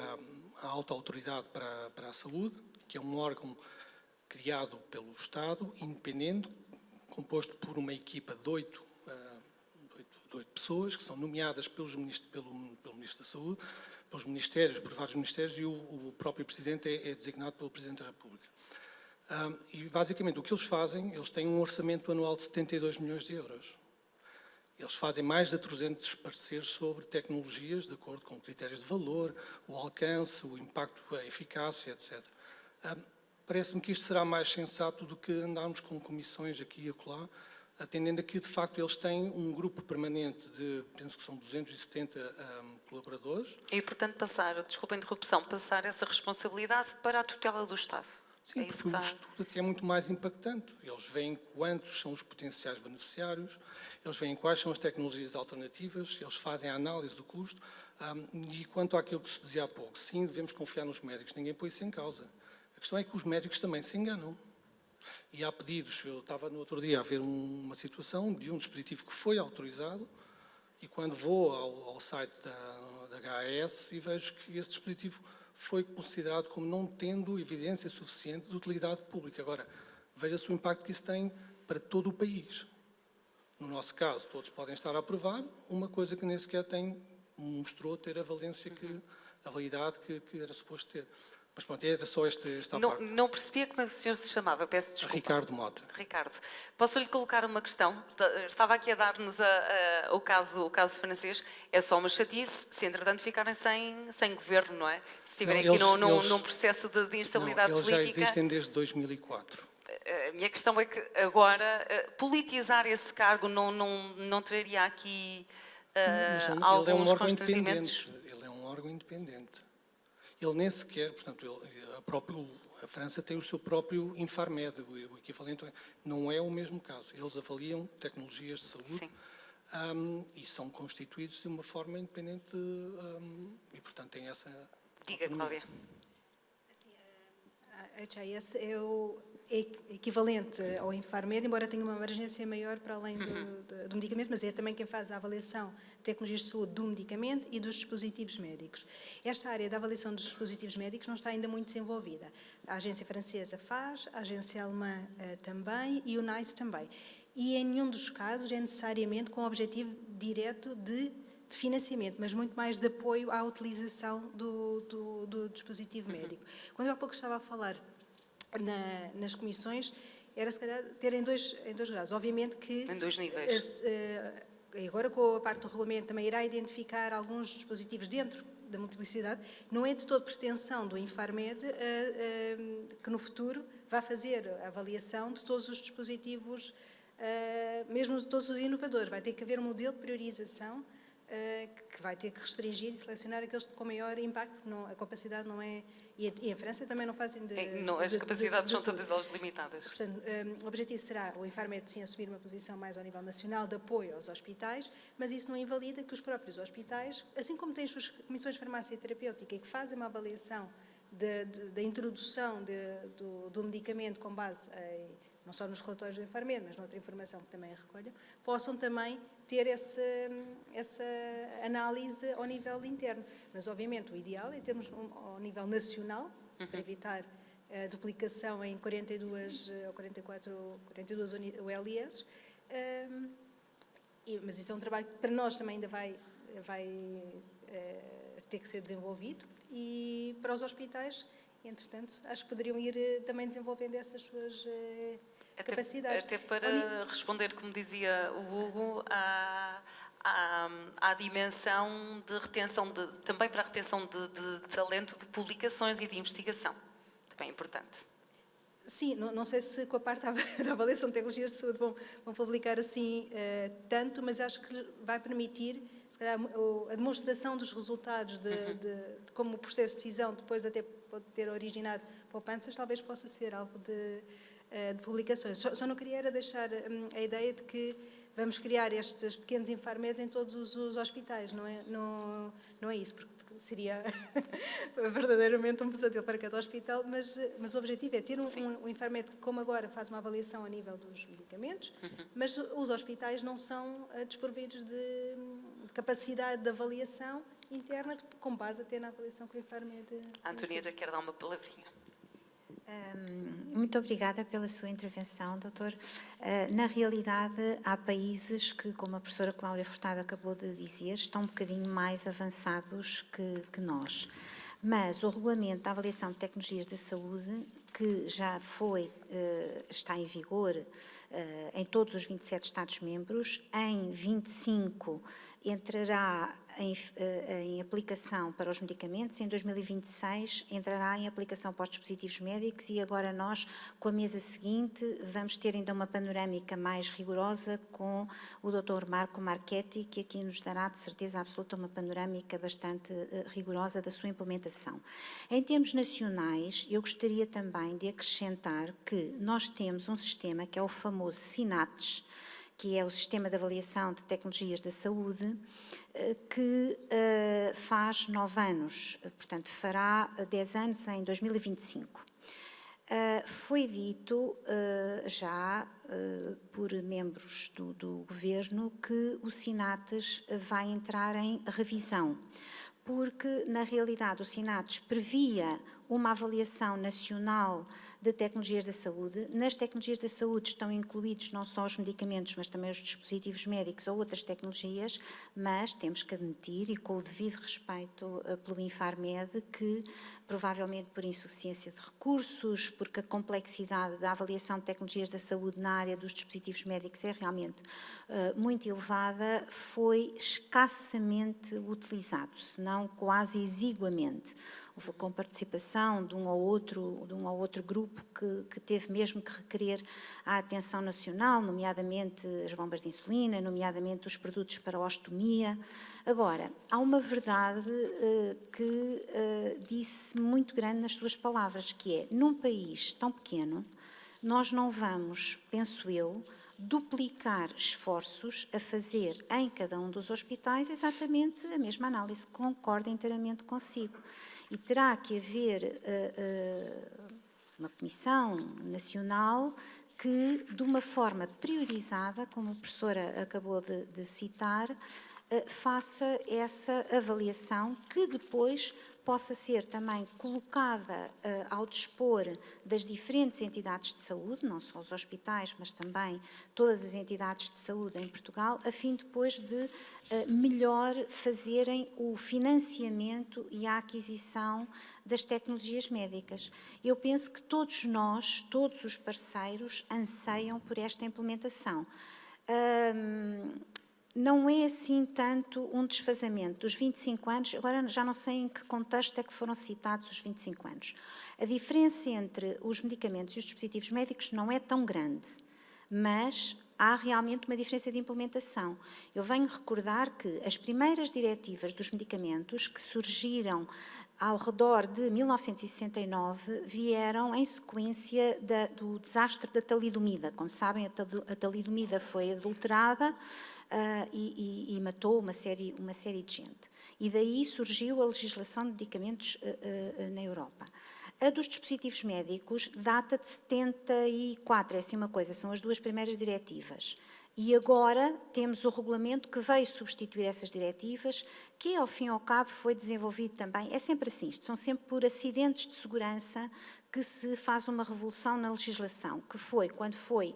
a Alta Autoridade para a Saúde, que é um órgão criado pelo Estado, independente, composto por uma equipa de 8 pessoas, que são nomeadas pelo Ministro da Saúde, pelos Ministérios, por vários Ministérios, e o próprio Presidente é designado pelo Presidente da República. E, basicamente, o que eles fazem, eles têm um orçamento anual de 72 milhões de euros. Eles fazem mais de 300 pareceres sobre tecnologias, de acordo com critérios de valor, o alcance, o impacto, a eficácia, etc. Parece-me que isto será mais sensato do que andarmos com comissões aqui e acolá, atendendo a que, de facto, eles têm um grupo permanente de, penso que são 270 colaboradores. E, portanto, desculpa a interrupção, passar essa responsabilidade para a tutela do Estado. Sim, porque o estudo até é muito mais impactante. Eles veem quantos são os potenciais beneficiários, eles veem quais são as tecnologias alternativas, eles fazem a análise do custo. E quanto àquilo que se dizia há pouco, sim, devemos confiar nos médicos, ninguém põe isso em causa. A questão é que os médicos também se enganam. E há pedidos, eu estava no outro dia a ver uma situação de um dispositivo que foi autorizado, e quando vou ao site da HAS e vejo que esse dispositivo foi considerado como não tendo evidência suficiente de utilidade pública. Agora, veja-se o impacto que isso tem para todo o país. No nosso caso, todos podem estar a aprovar uma coisa que nem sequer mostrou ter a validade que era suposto ter. Mas pronto, era só esta parte. Não percebia como é que o senhor se chamava, peço desculpa. Ricardo Mota. Ricardo, posso-lhe colocar uma questão? Estava aqui a dar-nos o caso francês. É só uma chatice se, entretanto, ficarem sem governo, não é? Se estiverem aqui num processo de instabilidade política. Eles já existem desde 2004. A minha questão é que agora politizar esse cargo não traria aqui alguns constrangimentos? Ele é um órgão independente. Ele nem sequer, portanto, a França tem o seu próprio Infarmed, o equivalente, não é o mesmo caso. Eles avaliam tecnologias de saúde e são constituídos de uma forma independente e, portanto, têm essa... Diga, Cláudia. A HIS é o equivalente ao Infarmed, embora tenha uma abrangência maior para além do medicamento, mas é também quem faz a avaliação de tecnologias de saúde do medicamento e dos dispositivos médicos. Esta área da avaliação dos dispositivos médicos não está ainda muito desenvolvida. A agência francesa faz, a agência alemã também e o NICE também. E em nenhum dos casos é necessariamente com o objetivo direto de financiamento, mas muito mais de apoio à utilização do dispositivo médico. Quando eu há pouco estava a falar nas comissões, era se calhar ter em dois graus. Obviamente que... Em dois níveis. Agora com a parte do regulamento também irá identificar alguns dispositivos dentro da multiplicidade. Não é de toda pretensão do Infarmed que no futuro vá fazer a avaliação de todos os dispositivos, mesmo de todos os inovadores. Vai ter que haver um modelo de priorização que vai ter que restringir e selecionar aqueles com maior impacto, porque a capacidade não é... E em França também não fazem as capacidades são todas elas limitadas. Portanto, o objetivo será o Infarmed sim assumir uma posição mais ao nível nacional de apoio aos hospitais, mas isso não invalida que os próprios hospitais, assim como têm as suas comissões de farmácia terapêutica e que fazem uma avaliação da introdução do medicamento com base não só nos relatórios do Infarmed, mas noutra informação que também recolham, possam também ter essa análise ao nível interno. Mas, obviamente, o ideal é termos ao nível nacional, para evitar a duplicação em 42 ou 42 ULIS, mas isso é um trabalho que para nós também ainda vai ter que ser desenvolvido e para os hospitais, entretanto, acho que poderiam ir também desenvolvendo essas suas capacidades. Até para responder, como dizia o Hugo, à dimensão de retenção, também para a retenção de talento de publicações e de investigação. Também é importante. Sim, não sei se com a parte da avaliação de tecnologias de saúde vão publicar assim tanto, mas acho que vai permitir, se calhar, a demonstração dos resultados de como o processo de decisão depois até pode ter originado poupanças, talvez possa ser alvo de publicações. Só não queria era deixar a ideia de que vamos criar estes pequenos Infarmeds em todos os hospitais, não é isso, porque seria verdadeiramente um pesadelo para cada hospital, mas o objetivo é ter um Infarmed que, como agora, faz uma avaliação a nível dos medicamentos, mas os hospitais não são desprovidos de capacidade de avaliação interna, com base até na avaliação que o Infarmed... A Antonieta quer dar uma palavrinha. Muito obrigada pela sua intervenção, doutor. Na realidade, há países que, como a professora Cláudia Furtado acabou de dizer, estão um bocadinho mais avançados que nós. Mas o regulamento da avaliação de tecnologias da saúde, que já está em vigor em todos os 27 Estados-membros, em 25 entrará em aplicação para os medicamentos, em 2026 entrará em aplicação para os dispositivos médicos e agora nós, com a mesa seguinte, vamos ter ainda uma panorâmica mais rigorosa com o Dr. Marco Marchetti, que aqui nos dará, de certeza absoluta, uma panorâmica bastante rigorosa da sua implementação. Em termos nacionais, eu gostaria também de acrescentar que nós temos um sistema que é o famoso SINATES, que é o Sistema de Avaliação de Tecnologias da Saúde, que faz 9 anos, portanto fará 10 anos em 2025. Foi dito já por membros do Governo que o SINATES vai entrar em revisão, porque na realidade o SINATES previa uma avaliação nacional de tecnologias da saúde. Nas tecnologias da saúde estão incluídos não só os medicamentos, mas também os dispositivos médicos ou outras tecnologias, mas temos que admitir, e com o devido respeito pelo Infarmed, que provavelmente por insuficiência de recursos, porque a complexidade da avaliação de tecnologias da saúde na área dos dispositivos médicos é realmente muito elevada, foi escassamente utilizado, se não quase exiguamente. Houve com participação de um ou outro grupo que teve mesmo que requerer a atenção nacional, nomeadamente as bombas de insulina, nomeadamente os produtos para a ostomia. Agora, há uma verdade que disse muito grande nas suas palavras, que é, num país tão pequeno, nós não vamos, penso eu, duplicar esforços a fazer em cada um dos hospitais exatamente a mesma análise. Concordo inteiramente consigo. E terá que haver uma comissão nacional que, de uma forma priorizada, como a professora acabou de citar, faça essa avaliação que depois possa ser também colocada ao dispor das diferentes entidades de saúde, não só os hospitais, mas também todas as entidades de saúde em Portugal, a fim depois de melhor fazerem o financiamento e a aquisição das tecnologias médicas. Eu penso que todos nós, todos os parceiros, anseiam por esta implementação. Não é assim tanto um desfazamento dos 25 anos, agora já não sei em que contexto é que foram citados os 25 anos. A diferença entre os medicamentos e os dispositivos médicos não é tão grande, mas há realmente uma diferença de implementação. Eu venho recordar que as primeiras diretivas dos medicamentos que surgiram ao redor de 1969 vieram em sequência do desastre da talidomida. Como sabem, a talidomida foi adulterada e matou uma série de gente. E daí surgiu a legislação de medicamentos na Europa. A dos dispositivos médicos data de 74, é assim uma coisa, são as duas primeiras diretivas. E agora temos o regulamento que veio substituir essas diretivas, que ao fim e ao cabo foi desenvolvido também, é sempre assim, isto são sempre por acidentes de segurança que se faz uma revolução na legislação, que foi quando foi,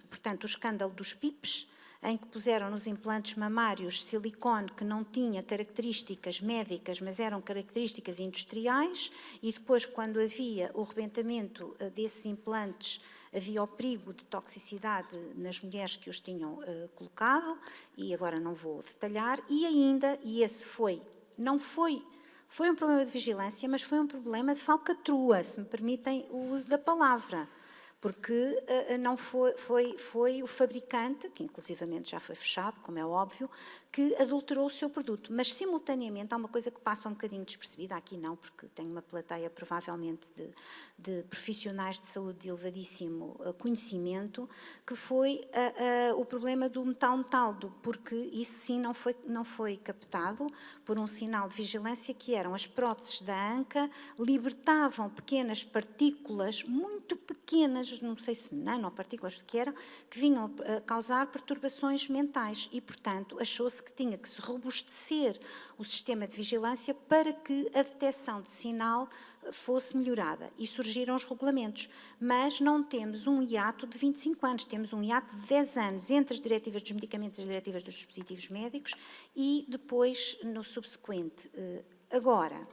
portanto, o escândalo dos PIPs, em que puseram nos implantes mamários silicone que não tinha características médicas, mas eram características industriais, e depois, quando havia o rebentamento desses implantes, havia o perigo de toxicidade nas mulheres que os tinham colocado, e agora não vou detalhar, e ainda, e esse foi um problema de vigilância, mas foi um problema de falcatrua, se me permitem o uso da palavra. porque não foi o fabricante, que inclusivamente já foi fechado, como é óbvio, que adulterou o seu produto. Mas, simultaneamente, há uma coisa que passa um bocadinho despercebida, aqui não, porque tenho uma plateia provavelmente de profissionais de saúde de elevadíssimo conhecimento, que foi o problema do metal-metal, porque isso sim não foi captado por um sinal de vigilância, que eram as próteses da anca, libertavam pequenas partículas, muito pequenas, não sei se nanopartículas do que eram, que vinham a causar perturbações mentais e, portanto, achou-se que tinha que se robustecer o sistema de vigilância para que a detecção de sinal fosse melhorada. E surgiram os regulamentos. Mas não temos um hiato de 25 anos, temos um hiato de 10 anos entre as diretivas dos medicamentos e as diretivas dos dispositivos médicos e depois no subsequente. Agora,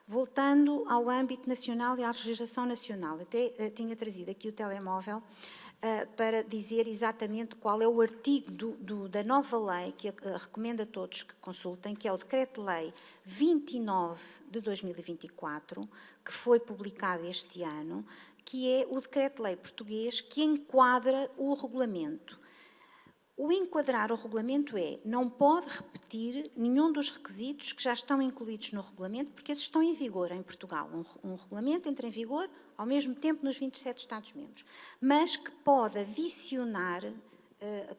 voltando ao âmbito nacional e à legislação nacional, até tinha trazido aqui o telemóvel para dizer exatamente qual é o artigo da nova lei, que recomendo a todos que consultem, que é o Decreto-Lei 29 de 2024, que foi publicado este ano, que é o Decreto-Lei português que enquadra o regulamento. O enquadrar o regulamento não pode repetir nenhum dos requisitos que já estão incluídos no regulamento, porque esses estão em vigor em Portugal. Um regulamento entra em vigor ao mesmo tempo nos 27 Estados-membros, mas que pode adicionar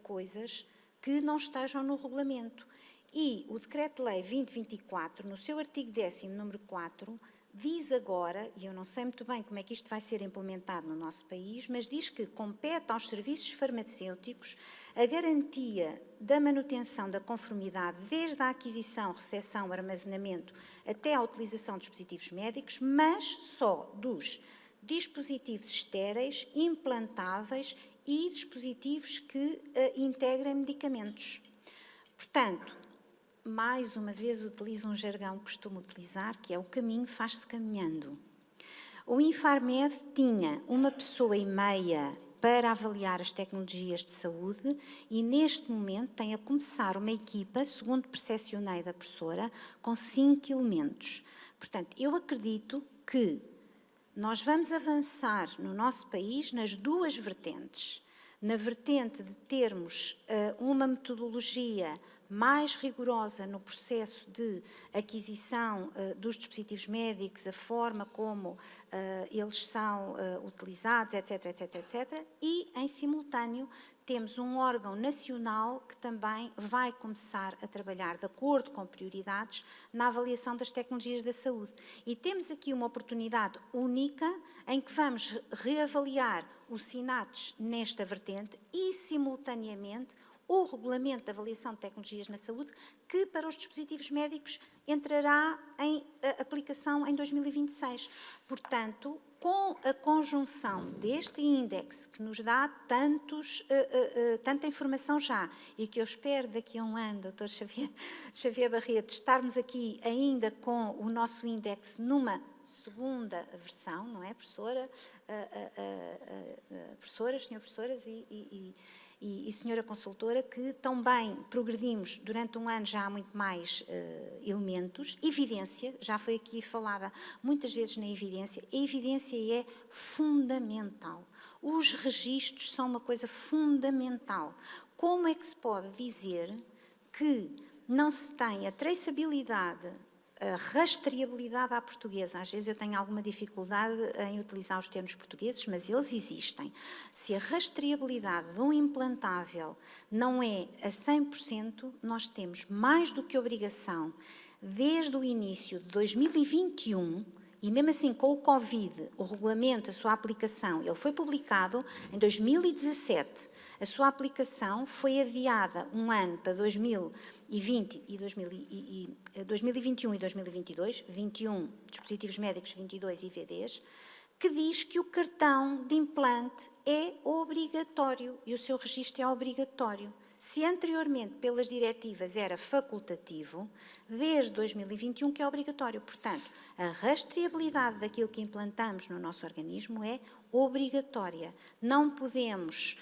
coisas que não estejam no regulamento. E o Decreto-Lei 2024, no seu artigo 10º, número 4, diz agora, e eu não sei muito bem como é que isto vai ser implementado no nosso país, mas diz que compete aos serviços farmacêuticos a garantia da manutenção da conformidade desde a aquisição, recepção, armazenamento até à utilização de dispositivos médicos, mas só dos dispositivos estéreis, implantáveis e dispositivos que integrem medicamentos. Portanto, mais uma vez utilizo um jargão que costumo utilizar, que é o caminho faz-se caminhando. O Infarmed tinha 1,5 pessoa para avaliar as tecnologias de saúde e neste momento tem a começar uma equipa, segundo percepcionei da professora, com 5 elementos. Portanto, eu acredito que nós vamos avançar no nosso país nas duas vertentes. Na vertente de termos uma metodologia mais rigorosa no processo de aquisição dos dispositivos médicos, a forma como eles são utilizados, etc., etc., etc. E, em simultâneo, temos um órgão nacional que também vai começar a trabalhar de acordo com prioridades na avaliação das tecnologias da saúde. E temos aqui uma oportunidade única em que vamos reavaliar o SINATES nesta vertente e, simultaneamente, o Regulamento de Avaliação de Tecnologias na Saúde, que para os dispositivos médicos entrará em aplicação em 2026. Portanto, com a conjunção deste índice que nos dá tanta informação já e que eu espero daqui a um ano, Dr. Xavier Barreto, estarmos aqui ainda com o nosso índice numa segunda versão, não é, professora? Professoras, senhor professoras e senhora consultora, que também progredimos durante um ano, já há muito mais elementos. Evidência, já foi aqui falada muitas vezes na evidência, a evidência é fundamental. Os registros são uma coisa fundamental. Como é que se pode dizer que não se tem a traçabilidade, a rastreabilidade à portuguesa? Às vezes eu tenho alguma dificuldade em utilizar os termos portugueses, mas eles existem. Se a rastreabilidade de um implantável não é a 100%, nós temos mais do que obrigação, desde o início de 2021, e mesmo assim com o Covid, o regulamento, a sua aplicação, ele foi publicado em 2017, a sua aplicação foi adiada um ano para 2020 e 2021 e 2022, 21 dispositivos médicos, 22 IVDs, que diz que o cartão de implante é obrigatório e o seu registro é obrigatório. Se anteriormente, pelas diretivas, era facultativo, desde 2021 que é obrigatório. Portanto, a rastreabilidade daquilo que implantamos no nosso organismo é obrigatória. Não podemos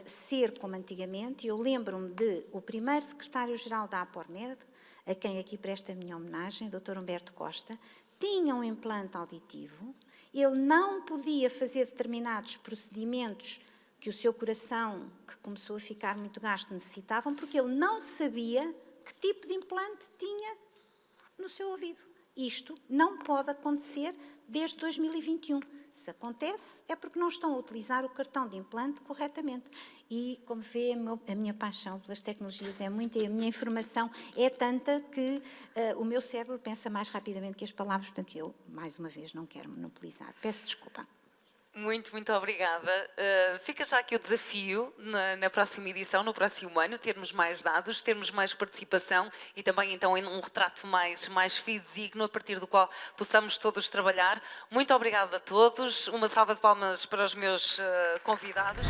ser como antigamente. Eu lembro-me de o primeiro secretário-geral da APORMED, a quem aqui presta a minha homenagem, Dr. Humberto Costa, tinha um implante auditivo, ele não podia fazer determinados procedimentos que o seu coração, que começou a ficar muito gasto, necessitavam, porque ele não sabia que tipo de implante tinha no seu ouvido. Isto não pode acontecer desde 2021. Se acontece, é porque não estão a utilizar o cartão de implante corretamente. E, como vê, a minha paixão pelas tecnologias é muita e a minha informação é tanta que o meu cérebro pensa mais rapidamente que as palavras. Portanto, eu, mais uma vez, não quero monopolizar. Peço desculpa. Muito, muito obrigada. Fica já aqui o desafio na próxima edição, no próximo ano, termos mais dados, termos mais participação e também então um retrato mais fidedigno a partir do qual possamos todos trabalhar. Muito obrigada a todos. Uma salva de palmas para os meus convidados.